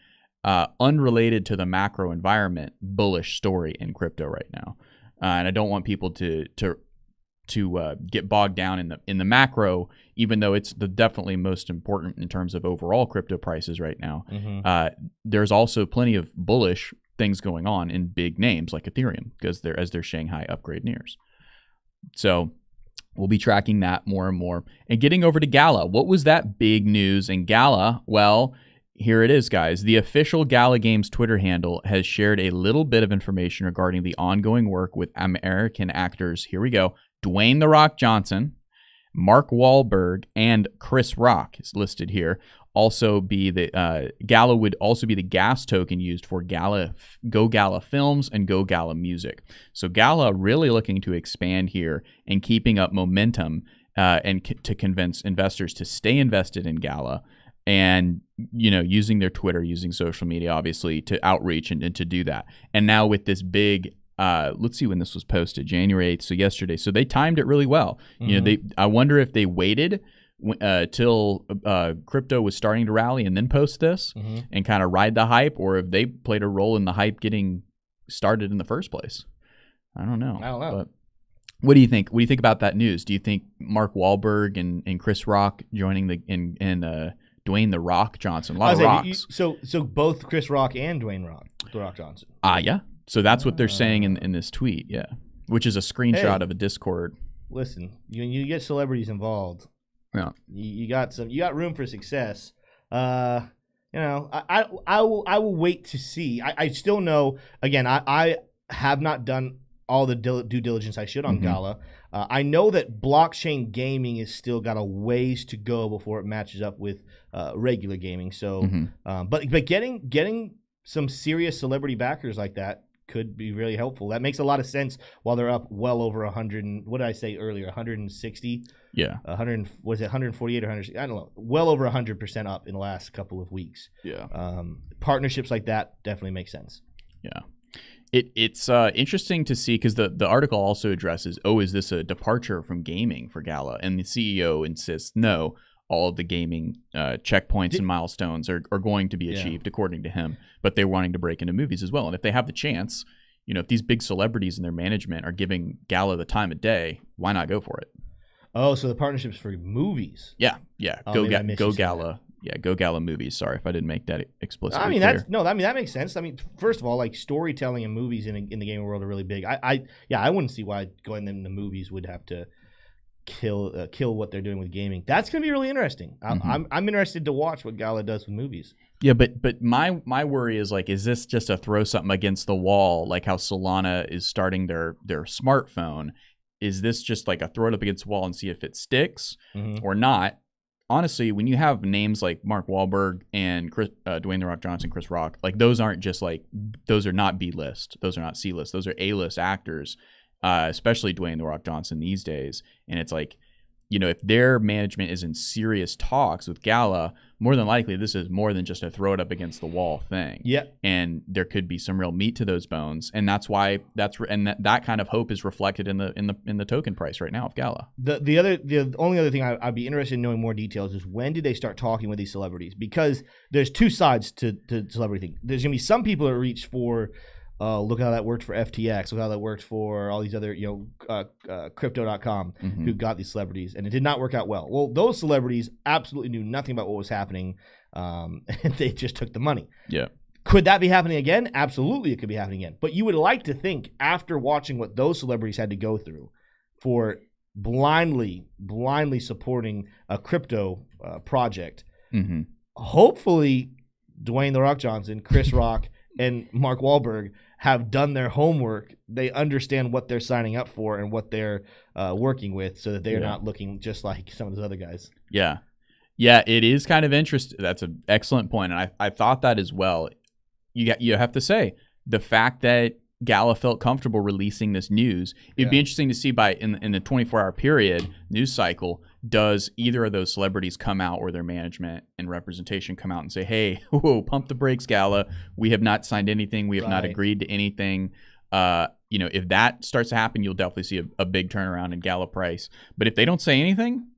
unrelated to the macro environment, bullish story in crypto right now. And I don't want people to get bogged down in the macro, even though it's definitely most important in terms of overall crypto prices right now. Mm-hmm. There's also plenty of bullish things going on in big names like Ethereum because as their Shanghai upgrade nears. So we'll be tracking that more and more. And getting over to Gala, what was that big news in Gala? Well, here it is, guys. The official Gala Games Twitter handle has shared a little bit of information regarding the ongoing work with American actors. Here we go. Dwayne "The Rock" Johnson, Mark Wahlberg, and Chris Rock is listed here. Also be the Gala would also be the gas token used for Go Gala Films and Go Gala Music. So Gala really looking to expand here and keeping up momentum and to convince investors to stay invested in Gala, and using their Twitter, using social media, obviously, to outreach and to do that. And now with this big, let's see when this was posted, January 8th, so yesterday. So they timed it really well. Mm-hmm. I wonder if they waited till crypto was starting to rally and then post this mm-hmm. and kind of ride the hype, or if they played a role in the hype getting started in the first place. I don't know. But what do you think? What do you think about that news? Do you think Mark Wahlberg and Chris Rock joining Dwayne "The Rock" Johnson? A lot of rocks. So both Chris Rock and Dwayne "The Rock" Johnson. Yeah. So that's what they're saying in this tweet. Yeah, which is a screenshot of a Discord. Listen, you get celebrities involved. Yeah, you got room for success. I will wait to see. I still know. Again, I have not done all the due diligence I should on mm-hmm. Gala. I know that blockchain gaming is still got a ways to go before it matches up with regular gaming. So, mm-hmm. But getting some serious celebrity backers like that could be really helpful. That makes a lot of sense while they're up well over 100. What did I say earlier? 160. Yeah. 100. Was it 148 or 100? I don't know. Well over 100% up in the last couple of weeks. Yeah. Partnerships like that definitely make sense. Yeah. It's interesting to see because the article also addresses, is this a departure from gaming for Gala? And the CEO insists, no, all of the gaming checkpoints and milestones are going to be achieved according to him, but they're wanting to break into movies as well. And if they have the chance, if these big celebrities and their management are giving Gala the time of day, why not go for it? Oh, so the partnerships for movies. Yeah. Go Gala. Yeah, Go Gala Movies. Sorry if I didn't make that explicit. I mean, that makes sense. I mean, first of all, like storytelling and movies in the gaming world are really big. I wouldn't see why going into movies would have to kill what they're doing with gaming. That's going to be really interesting. Mm-hmm. I'm interested to watch what Gala does with movies. Yeah, but my worry is is this just a throw something against the wall, like how Solana is starting their smartphone? Is this just like a throw it up against the wall and see if it sticks mm-hmm. or not? Honestly, when you have names like Mark Wahlberg and Dwayne "The Rock" Johnson, Chris Rock, those aren't just those are not B-list, those are not C-list, those are A-list actors. Especially Dwayne "The Rock" Johnson these days. And it's if their management is in serious talks with Gala, more than likely this is more than just a throw it up against the wall thing. Yeah. And there could be some real meat to those bones, and that's why that kind of hope is reflected in the token price right now of Gala. The only other thing I'd be interested in knowing more details is when did they start talking with these celebrities? Because there's two sides to celebrity thing. There's gonna be some people that reach for look how that worked for FTX. Look how that worked for all these other, crypto.com who got these celebrities, and it did not work out well. Well, those celebrities absolutely knew nothing about what was happening, and they just took the money. Yeah. Could that be happening again? Absolutely, it could be happening again. But you would like to think, after watching what those celebrities had to go through for blindly supporting a crypto project, hopefully Dwayne The Rock Johnson, Chris Rock, and Mark Wahlberg have done their homework. They understand what they're signing up for and what they're working with, so that they're not looking just like some of those other guys. Yeah. Yeah, it is kind of interesting. That's an excellent point, and I thought that as well. You have to say, the fact that Gala felt comfortable releasing this news, it'd be interesting to see in the 24-hour period news cycle, does either of those celebrities come out, or their management and representation come out and say, hey, whoa, pump the brakes, Gala. We have not signed anything. We have not agreed to anything. If that starts to happen, you'll definitely see a big turnaround in Gala price. But if they don't say anything,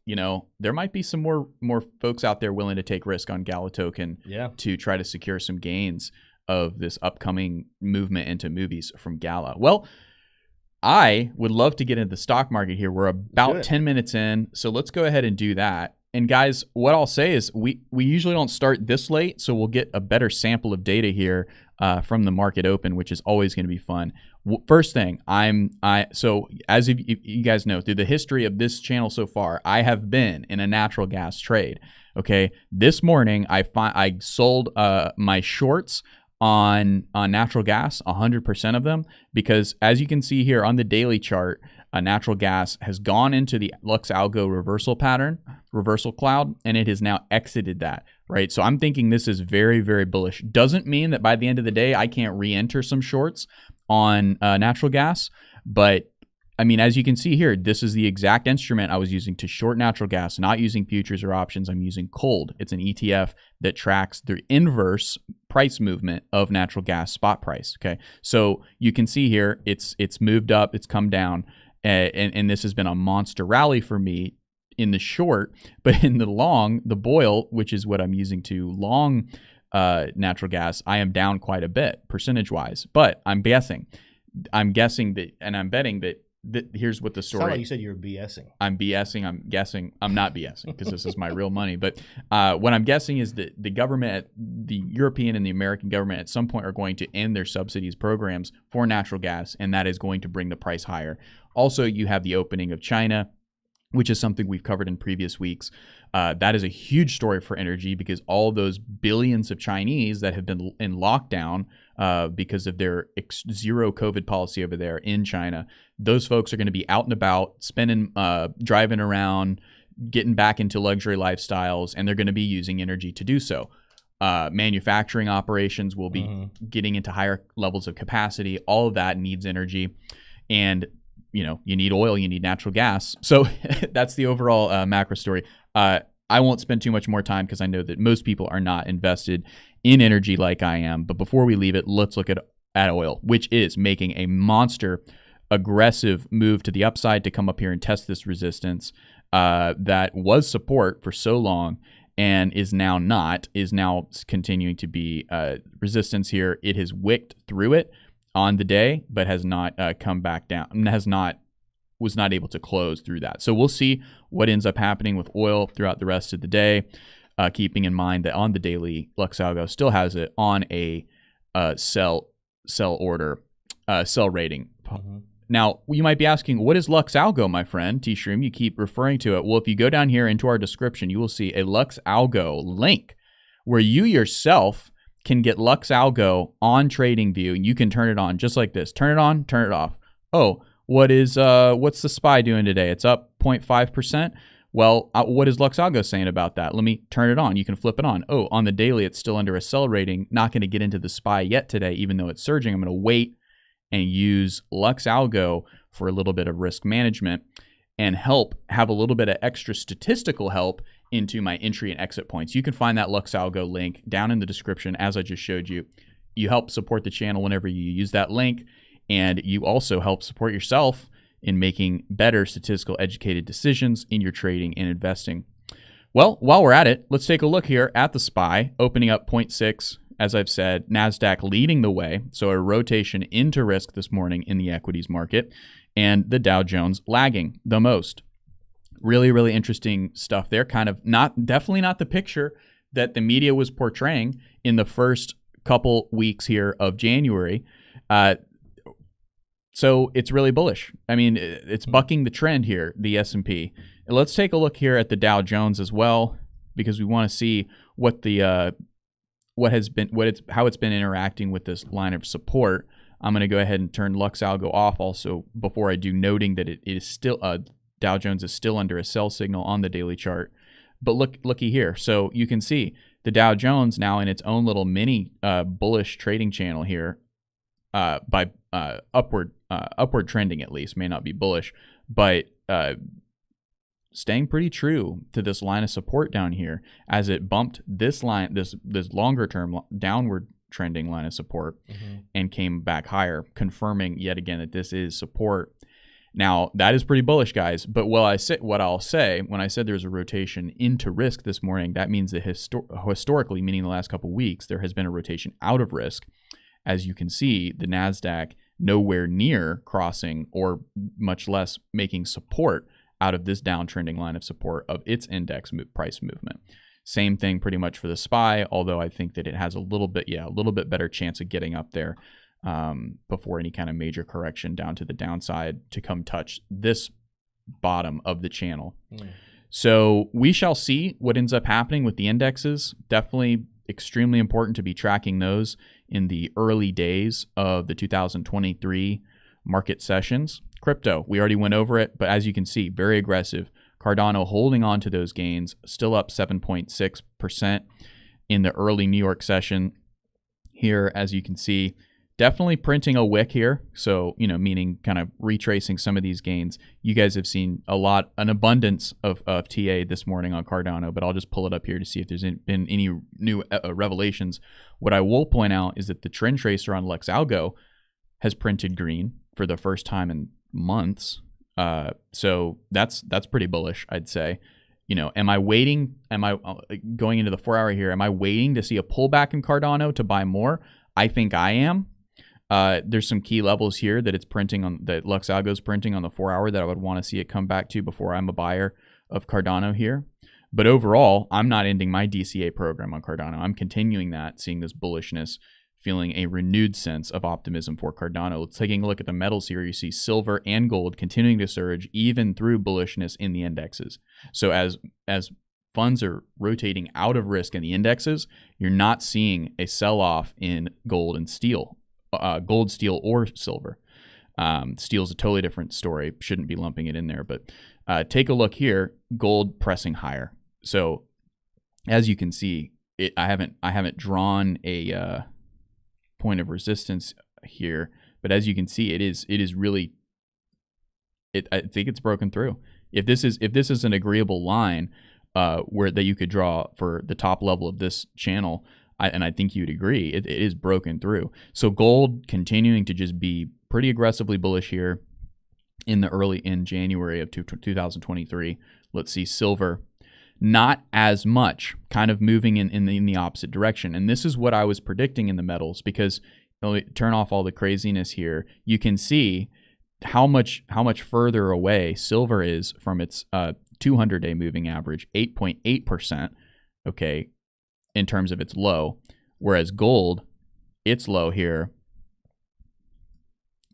there might be some more folks out there willing to take risk on Gala token to try to secure some gains of this upcoming movement into movies from Gala. Well, I would love to get into the stock market here. We're about 10 minutes in, so let's go ahead and do that. And guys, what I'll say is we usually don't start this late, so we'll get a better sample of data here from the market open, which is always going to be fun. First thing, so as you guys know, through the history of this channel so far, I have been in a natural gas trade. Okay, this morning I sold my shorts on natural gas, 100% of them, because as you can see here on the daily chart, natural gas has gone into the Lux Algo reversal cloud, and it has now exited that, right? So I'm thinking this is very, very bullish. Doesn't mean that by the end of the day, I can't re-enter some shorts on natural gas, but I mean, as you can see here, this is the exact instrument I was using to short natural gas, not using futures or options. I'm using cold. It's an ETF that tracks the inverse price movement of natural gas spot price. Okay, so you can see here, it's moved up, it's come down, and this has been a monster rally for me in the short. But in the long, the boil, which is what I'm using to long natural gas, I am down quite a bit percentage-wise. But I'm guessing that, and I'm betting that. Here's what the story. Sound like you said you were BSing. I'm BSing. I'm guessing. I'm not BSing because this is my real money. But what I'm guessing is that the government, the European and the American government, at some point are going to end their subsidies programs for natural gas, and that is going to bring the price higher. Also, you have the opening of China, which is something we've covered in previous weeks. That is a huge story for energy, because all those billions of Chinese that have been in lockdown because of their zero COVID policy over there in China, those folks are going to be out and about, spending, driving around, getting back into luxury lifestyles, and they're going to be using energy to do so. Manufacturing operations will be getting into higher levels of capacity. All of that needs energy. And you need oil, you need natural gas. So that's the overall macro story. I won't spend too much more time because I know that most people are not invested in energy like I am. But before we leave it, let's look at oil, which is making a monster aggressive move to the upside to come up here and test this resistance that was support for so long and is now continuing to be resistance here. It has wicked through it on the day, but has not come back down, was not able to close through that. So we'll see what ends up happening with oil throughout the rest of the day, keeping in mind that on the daily, Lux Algo still has it on a sell rating. Now, you might be asking, what is Lux Algo, my friend? T-Shroom, you keep referring to it. Well, if you go down here into our description, you will see a Lux Algo link where you yourself can get Lux Algo on TradingView, and you can turn it on just like this. Turn it on, turn it off. Oh, what's the SPY doing today? It's up 0.5%. Well, what is Lux Algo saying about that? Let me turn it on. You can flip it on. Oh, on the daily, it's still under a sell rating. Not going to get into the SPY yet today, even though it's surging. I'm going to wait and use Lux Algo for a little bit of risk management. and have a little bit of extra statistical help into my entry and exit points. You can find that LuxAlgo link down in the description, as I just showed you. You help support the channel whenever you use that link, and you also help support yourself in making better statistical educated decisions in your trading and investing. Well, while we're at it, let's take a look here at the SPY, opening up 0.6. As I've said, NASDAQ leading the way, so a rotation into risk this morning in the equities market, and the Dow Jones lagging the most. Really, really interesting stuff there. Kind of definitely not the picture that the media was portraying in the first couple weeks here of January. So it's really bullish. I mean, it's bucking the trend here, the S&P. And let's take a look here at the Dow Jones as well, because we want to see what the how it's been interacting with this line of support. I'm going to go ahead and turn LuxAlgo off also before I do, noting that it is still Dow Jones is still under a sell signal on the daily chart. But looky here. So you can see the Dow Jones now in its own little mini bullish trading channel here, by upward trending at least, may not be bullish, but staying pretty true to this line of support down here as it bumped this line, this longer term downward trending line of support, and came back higher, confirming yet again that this is support. Now that is pretty bullish, guys. But what I'll say when I said there's a rotation into risk this morning, that means that historically, meaning the last couple of weeks, there has been a rotation out of risk. As you can see, the NASDAQ nowhere near crossing, or much less making support out of this downtrending line of support of its index price movement. Same thing pretty much for the SPY, although I think that it has a little bit better chance of getting up there before any kind of major correction down to the downside to come touch this bottom of the channel. So we shall see what ends up happening with the indexes. Definitely extremely important to be tracking those in the early days of the 2023 market sessions. Crypto, we already went over it, but as you can see, very aggressive. Cardano holding on to those gains, still up 7.6% in the early New York session here, as you can see. Definitely printing a wick here, so, meaning kind of retracing some of these gains. You guys have seen an abundance of TA this morning on Cardano, but I'll just pull it up here to see if there's been any new revelations. What I will point out is that the trend tracer on LuxAlgo has printed green for the first time in months. So that's pretty bullish, I'd say. Am I going into the 4 hour here? Am I waiting to see a pullback in Cardano to buy more? I think I am. There's some key levels here that that LuxAlgo's printing on the 4 hour that I would want to see it come back to before I'm a buyer of Cardano here. But overall, I'm not ending my DCA program on Cardano. I'm continuing that, seeing this bullishness, feeling a renewed sense of optimism for Cardano. Let's taking a look at the metals here. You see silver and gold continuing to surge even through bullishness in the indexes. So as funds are rotating out of risk in the indexes, you're not seeing a sell-off in gold and steel, gold, steel, or silver. Steel is a totally different story. Shouldn't be lumping it in there, but take a look here. Gold pressing higher. So as you can see, I haven't drawn a point of resistance here, but as you can see, it is really. I think it's broken through. If this is an agreeable line that you could draw for the top level of this channel, and I think you'd agree, it is broken through. So gold continuing to just be pretty aggressively bullish here in January of 2023. Let's see silver, not as much, kind of moving in the opposite direction. And this is what I was predicting in the metals, because turn off all the craziness here. You can see how much further away silver is from its 200-day moving average, 8.8%, okay, in terms of its low, whereas gold, its low here,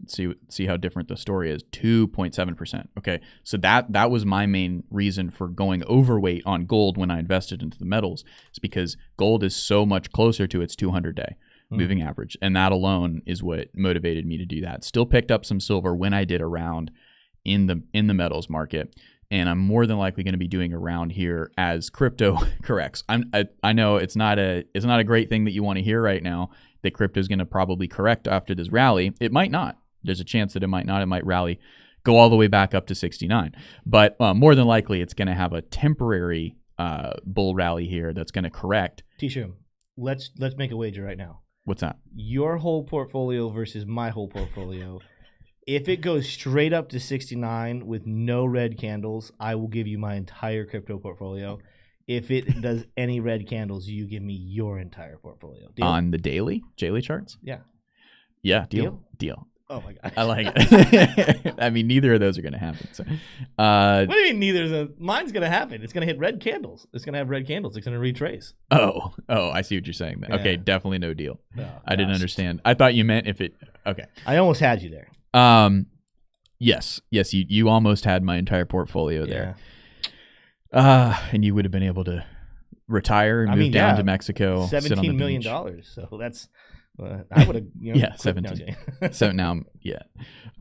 see how different the story is, 2.7%. Okay, so that was my main reason for going overweight on gold when I invested into the metals. It's because gold is so much closer to its 200-day moving average, and that alone is what motivated me to do that. Still picked up some silver when I did a round in the metals market, and I'm more than likely going to be doing a round here as crypto corrects. I know it's not a great thing that you want to hear right now, that crypto is going to probably correct after this rally. It might not. There's a chance that it might not. It might rally go all the way back up to 69. But more than likely, it's going to have a temporary bull rally here that's going to correct. T-Shroom, let's make a wager right now. What's that? Your whole portfolio versus my whole portfolio. If it goes straight up to 69 with no red candles, I will give you my entire crypto portfolio. If it does any red candles, you give me your entire portfolio. Deal? On the daily charts? Yeah. Yeah, deal. Oh my god. I like it. I mean, neither of those are going to happen. So, what do you mean neither of those? Mine's going to happen. It's going to hit red candles. It's going to have red candles. It's going to retrace. Oh, I see what you're saying. Yeah. Okay, definitely no deal. Oh, I didn't understand. I thought you meant if it. Okay. I almost had you there. Yes, you almost had my entire portfolio there. And you would have been able to retire and move down to Mexico. $17 million. So that's. I would have, 17. So now,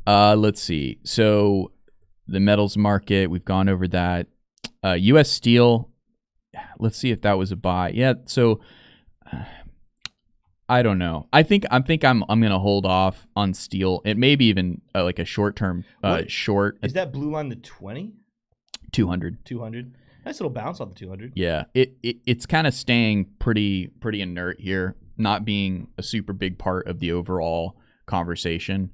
let's see. So the metals market, we've gone over that. U.S. steel. Let's see if that was a buy. Yeah. So I don't know. I think I'm gonna hold off on steel. It may be even like a short term short. Is that blue line the 20? 200. 200. Nice little bounce on the 200. Yeah. It's kind of staying pretty inert here, not being a super big part of the overall conversation.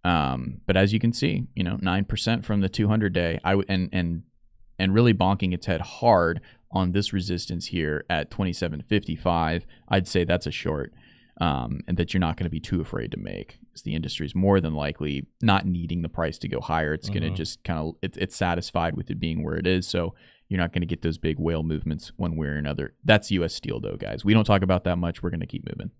But as you can see, 9% from the 200 day, and really bonking its head hard on this resistance here at 27.55. I'd say that's a short, and that you're not going to be too afraid to make. Because the industry is more than likely not needing the price to go higher. It's going to just kind of it's satisfied with it being where it is. So you're not going to get those big whale movements one way or another. That's U.S. steel, though, guys. We don't talk about that much. We're going to keep moving.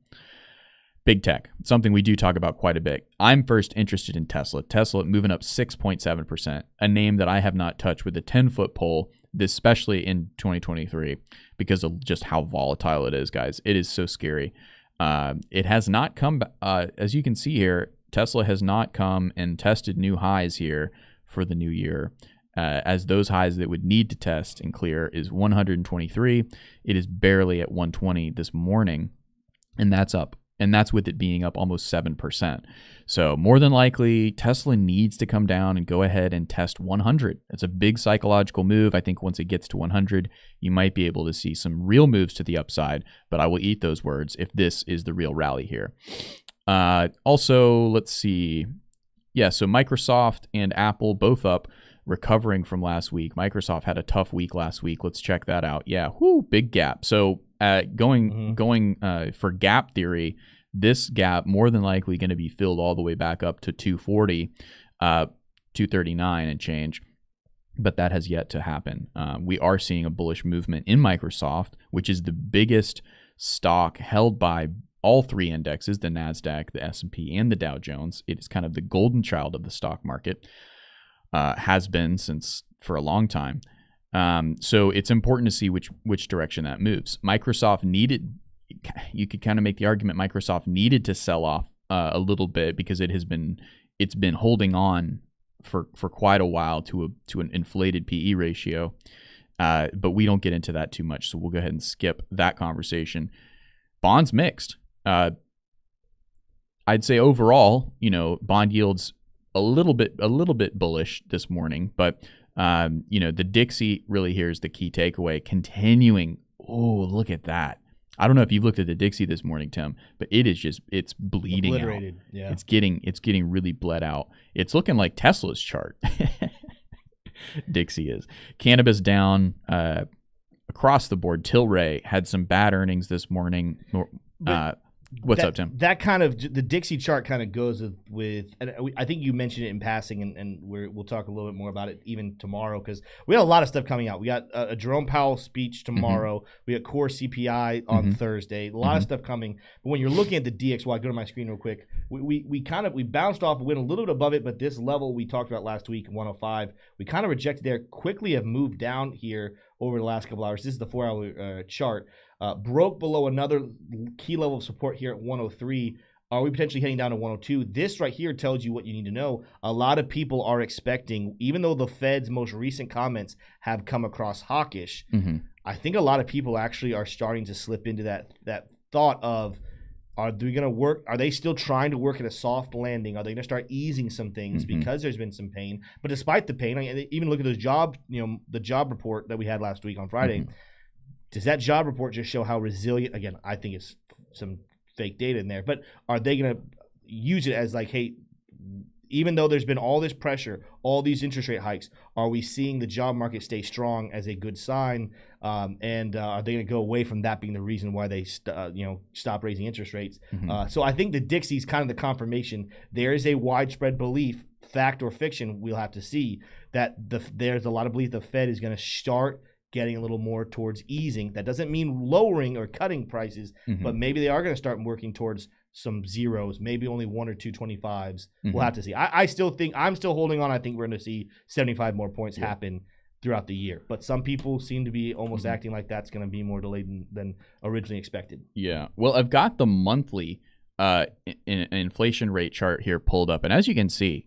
Big tech, something we do talk about quite a bit. I'm first interested in Tesla. Tesla moving up 6.7%, a name that I have not touched with a 10-foot pole, especially in 2023, because of just how volatile it is, guys. It is so scary. It has not come, as you can see here, Tesla has not come and tested new highs here for the new year. As those highs that would need to test and clear is 123. It is barely at 120 this morning, and that's up. And that's with it being up almost 7%. So more than likely, Tesla needs to come down and go ahead and test 100. It's a big psychological move. I think once it gets to 100, you might be able to see some real moves to the upside, but I will eat those words if this is the real rally here. Also, let's see. Yeah, so Microsoft and Apple both up, recovering from last week. Microsoft had a tough week last week. Let's check that out. Yeah, big gap. So going for gap theory, this gap more than likely going to be filled all the way back up to 240, 239 and change. But that has yet to happen. We are seeing a bullish movement in Microsoft, which is the biggest stock held by all three indexes, the NASDAQ, the S&P, and the Dow Jones. It is kind of the golden child of the stock market, has been since for a long time. So it's important to see which direction that moves. Microsoft needed, you could kind of make the argument Microsoft needed to sell off a little bit because it's been holding on for quite a while to an inflated PE ratio. But we don't get into that too much, so we'll go ahead and skip that conversation. Bonds mixed. I'd say overall, bond yields a little bit bullish this morning, but the Dixie really here is the key takeaway. Continuing. Oh, look at that. I don't know if you've looked at the Dixie this morning, Tim, but it's bleeding obliterated. Out. Yeah. It's getting really bled out. It's looking like Tesla's chart. Dixie is. Cannabis down across the board. Tilray had some bad earnings this morning. What's up, Tim? That kind of the Dixie chart kind of goes with and I think you mentioned it in passing, and we'll talk a little bit more about it even tomorrow because we got a lot of stuff coming out. We got a Jerome Powell speech tomorrow. Mm-hmm. We got core CPI on Thursday. A lot of stuff coming. But when you're looking at the DXY, go to my screen real quick. We bounced off, went a little bit above it, but this level we talked about last week, 105, we kind of rejected there. Quickly have moved down here over the last couple hours. This is the 4-hour chart. Broke below another key level of support here at 103. Are we potentially heading down to 102? This right here tells you what you need to know. A lot of people are expecting, even though the Fed's most recent comments have come across hawkish, I think a lot of people actually are starting to slip into that thought of Are they going to work? Are they still trying to work at a soft landing? Are they going to start easing some things because there's been some pain? But despite the pain, even look at those the job report that we had last week on Friday. Does that job report just show how resilient? Again, I think it's some fake data in there, but are they going to use it as like, hey, even though there's been all this pressure, all these interest rate hikes, are we seeing the job market stay strong as a good sign? And are they going to go away from that being the reason why they stop raising interest rates? So I think the Dixie's kind of the confirmation. There is a widespread belief, fact or fiction, we'll have to see, that there's a lot of belief the Fed is going to start getting a little more towards easing. That doesn't mean lowering or cutting prices, but maybe they are going to start working towards some zeros, maybe only 1 or 2 25s. We'll have to see. I still think I'm still holding on. I think we're going to see 75 more points happen throughout the year. But some people seem to be almost acting like that's going to be more delayed than originally expected. Yeah. Well, I've got the monthly inflation rate chart here pulled up, and as you can see,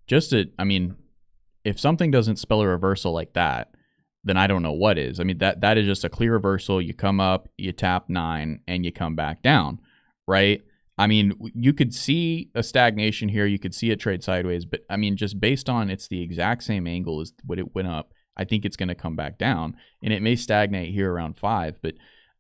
if something doesn't spell a reversal like that, then I don't know what is. I mean, that is just a clear reversal. You come up, you tap 9, and you come back down, right? I mean, you could see a stagnation here. You could see it trade sideways. But, I mean, just based on it's the exact same angle as what it went up, I think it's going to come back down. And it may stagnate here around 5. But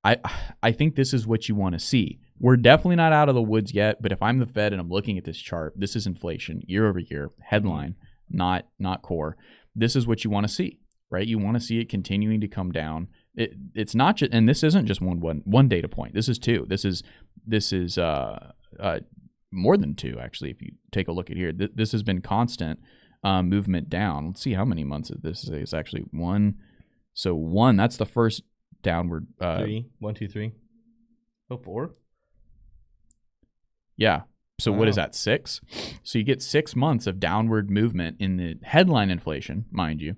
I think this is what you want to see. We're definitely not out of the woods yet. But if I'm the Fed and I'm looking at this chart, this is inflation year over year, headline, not core. This is what you want to see. Right, you want to see it continuing to come down. It's not just, and this isn't just one data point. This is 2. This is more than 2 actually. If you take a look at here, this has been constant movement down. Let's see how many months this is. It's actually 1. So 1. That's the first downward. 3, 1, 2, 3. Oh, 4. Yeah. So what is that? 6. So you get 6 months of downward movement in the headline inflation, mind you.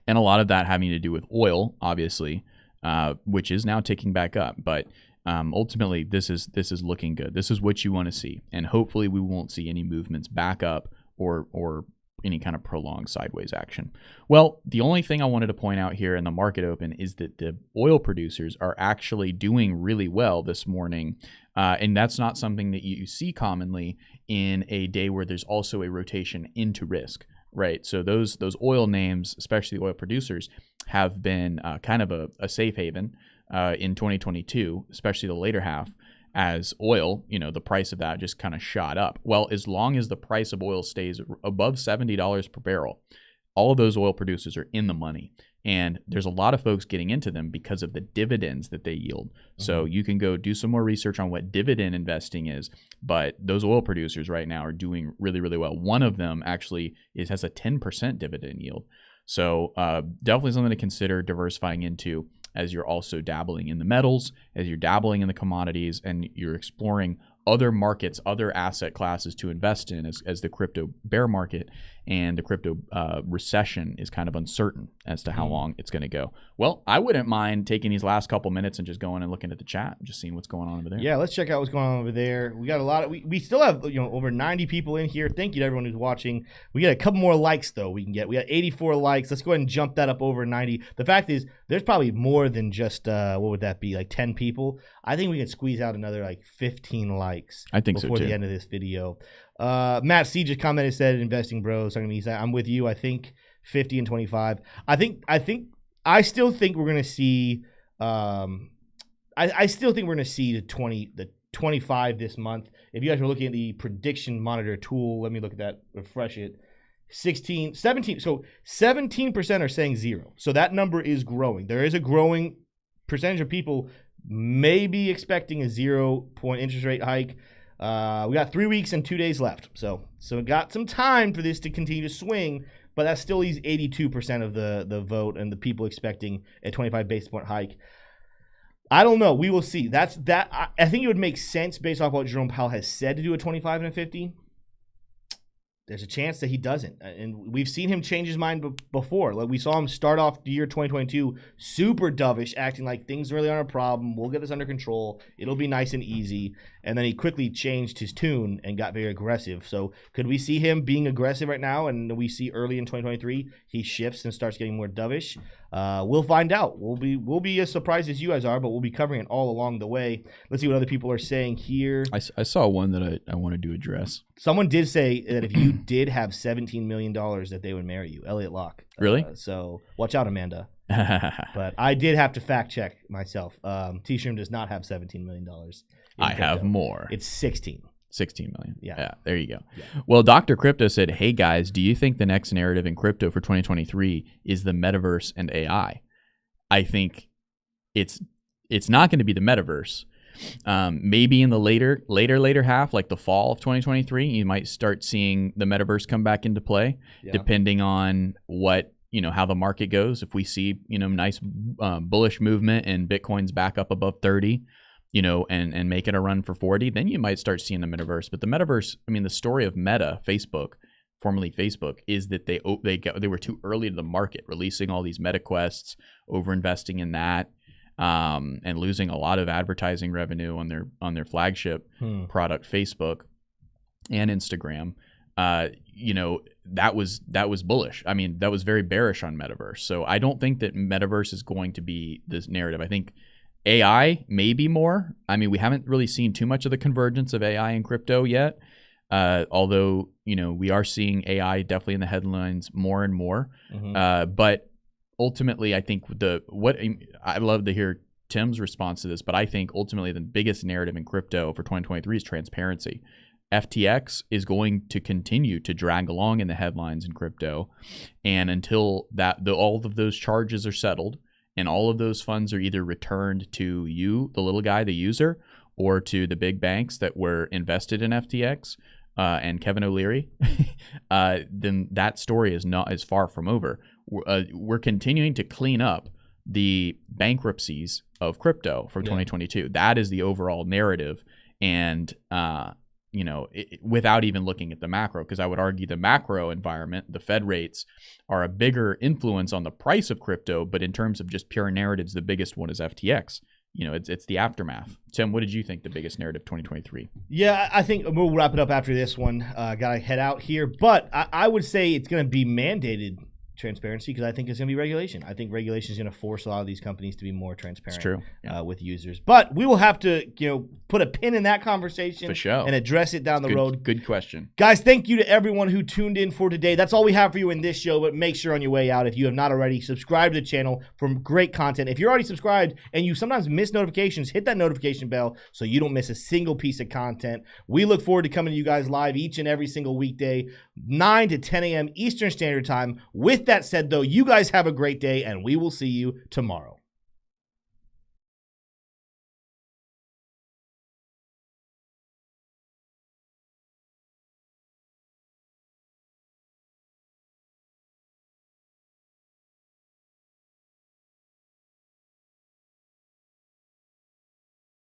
And a lot of that having to do with oil, obviously, which is now ticking back up. But ultimately, this is looking good. This is what you want to see. And hopefully we won't see any movements back up or any kind of prolonged sideways action. Well, the only thing I wanted to point out here in the market open is that the oil producers are actually doing really well this morning. And that's not something that you see commonly in a day where there's also a rotation into risk. Right, so those oil names, especially oil producers, have been kind of a safe haven in 2022, especially the later half, as oil, the price of that just kind of shot up. Well, as long as the price of oil stays above $70 per barrel, all of those oil producers are in the money. And there's a lot of folks getting into them because of the dividends that they yield. So you can go do some more research on what dividend investing is. But those oil producers right now are doing really, really well. One of them actually has a 10% dividend yield. So definitely something to consider diversifying into as you're also dabbling in the metals, as you're dabbling in the commodities, and you're exploring other markets, other asset classes to invest in as the crypto bear market and the crypto recession is kind of uncertain as to how long it's going to go. Well, I wouldn't mind taking these last couple minutes and just going and looking at the chat and just seeing what's going on over there. Yeah, let's check out what's going on over there. We got a lot of, we still have over 90 people in here. Thank you to everyone who's watching. We got a couple more likes though we got 84 likes. Let's go ahead and jump that up over 90. The fact is there's probably more than just what would that be, like 10 people. I think we can squeeze out another like 15 likes before the end of this video. Matt C just commented, said investing bros. I'm with you. I think 50 and 25. I still think we're gonna see I still think we're gonna see the 25 this month. If you guys are looking at the prediction monitor tool, let me look at that, refresh it. 17, so 17% are saying 0. So that number is growing. There is a growing percentage of people maybe expecting a 0-point interest rate hike. We got 3 weeks and 2 days left. So we got some time for this to continue to swing, but that still leaves 82% of the vote and the people expecting a 25 basis point hike. I don't know. We will see. I think it would make sense based off what Jerome Powell has said to do a 25 and a 50. There's a chance that he doesn't. And we've seen him change his mind before. Like we saw him start off the year 2022 super dovish, acting like things really aren't a problem. We'll get this under control. It'll be nice and easy. And then he quickly changed his tune and got very aggressive. So could we see him being aggressive right now? And we see early in 2023, he shifts and starts getting more dovish. We'll find out. We'll be as surprised as you guys are, but we'll be covering it all along the way. Let's see what other people are saying here. I saw one that I wanted to address. Someone did say that if you did have $17 million that they would marry you. Elliot Locke. Really? So watch out, Amanda. But I did have to fact check myself. T-Shroom does not have $17 million. I have more. It's 16 million. Yeah. There you go. Yeah. Well, Dr. Crypto said, hey guys, do you think the next narrative in crypto for 2023 is the metaverse and AI? I think it's not going to be the metaverse. Maybe in the later half, like the fall of 2023, you might start seeing the metaverse come back into play, depending on what, how the market goes. If we see, nice bullish movement and Bitcoin's back up above 30, and make it a run for 40, then you might start seeing the metaverse. But the metaverse, the story of Meta, Facebook, formerly Facebook, is that they were too early to the market, releasing all these Meta Quests, over-investing in that, and losing a lot of advertising revenue on their flagship product, Facebook and Instagram. That was bullish. That was very bearish on metaverse. So I don't think that metaverse is going to be this narrative. I think AI maybe more. We haven't really seen too much of the convergence of AI and crypto yet. Although, we are seeing AI definitely in the headlines more and more. But ultimately, I think I'd love to hear Tim's response to this, but I think ultimately the biggest narrative in crypto for 2023 is transparency. FTX is going to continue to drag along in the headlines in crypto. And until all of those charges are settled, and all of those funds are either returned to you, the little guy, the user, or to the big banks that were invested in FTX and Kevin O'Leary, then that story is far from over. We're continuing to clean up the bankruptcies of crypto from 2022. That is the overall narrative, and without even looking at the macro, because I would argue the macro environment, the Fed rates, are a bigger influence on the price of crypto. But in terms of just pure narratives, the biggest one is FTX. It's the aftermath. Tim, what did you think the biggest narrative 2023? Yeah, I think we'll wrap it up after this one. Gotta head out here. But I would say it's going to be mandated transparency, because I think it's going to be regulation. I think regulation is going to force a lot of these companies to be more transparent with users. But we will have to, put a pin in that conversation for sure, and address it down the road. Good question. Guys, thank you to everyone who tuned in for today. That's all we have for you in this show, but make sure on your way out, if you have not already, subscribe to the channel for great content. If you're already subscribed and you sometimes miss notifications, hit that notification bell so you don't miss a single piece of content. We look forward to coming to you guys live each and every single weekday, 9 to 10 a.m. Eastern Standard Time. With that said, though, you guys have a great day, and we will see you tomorrow.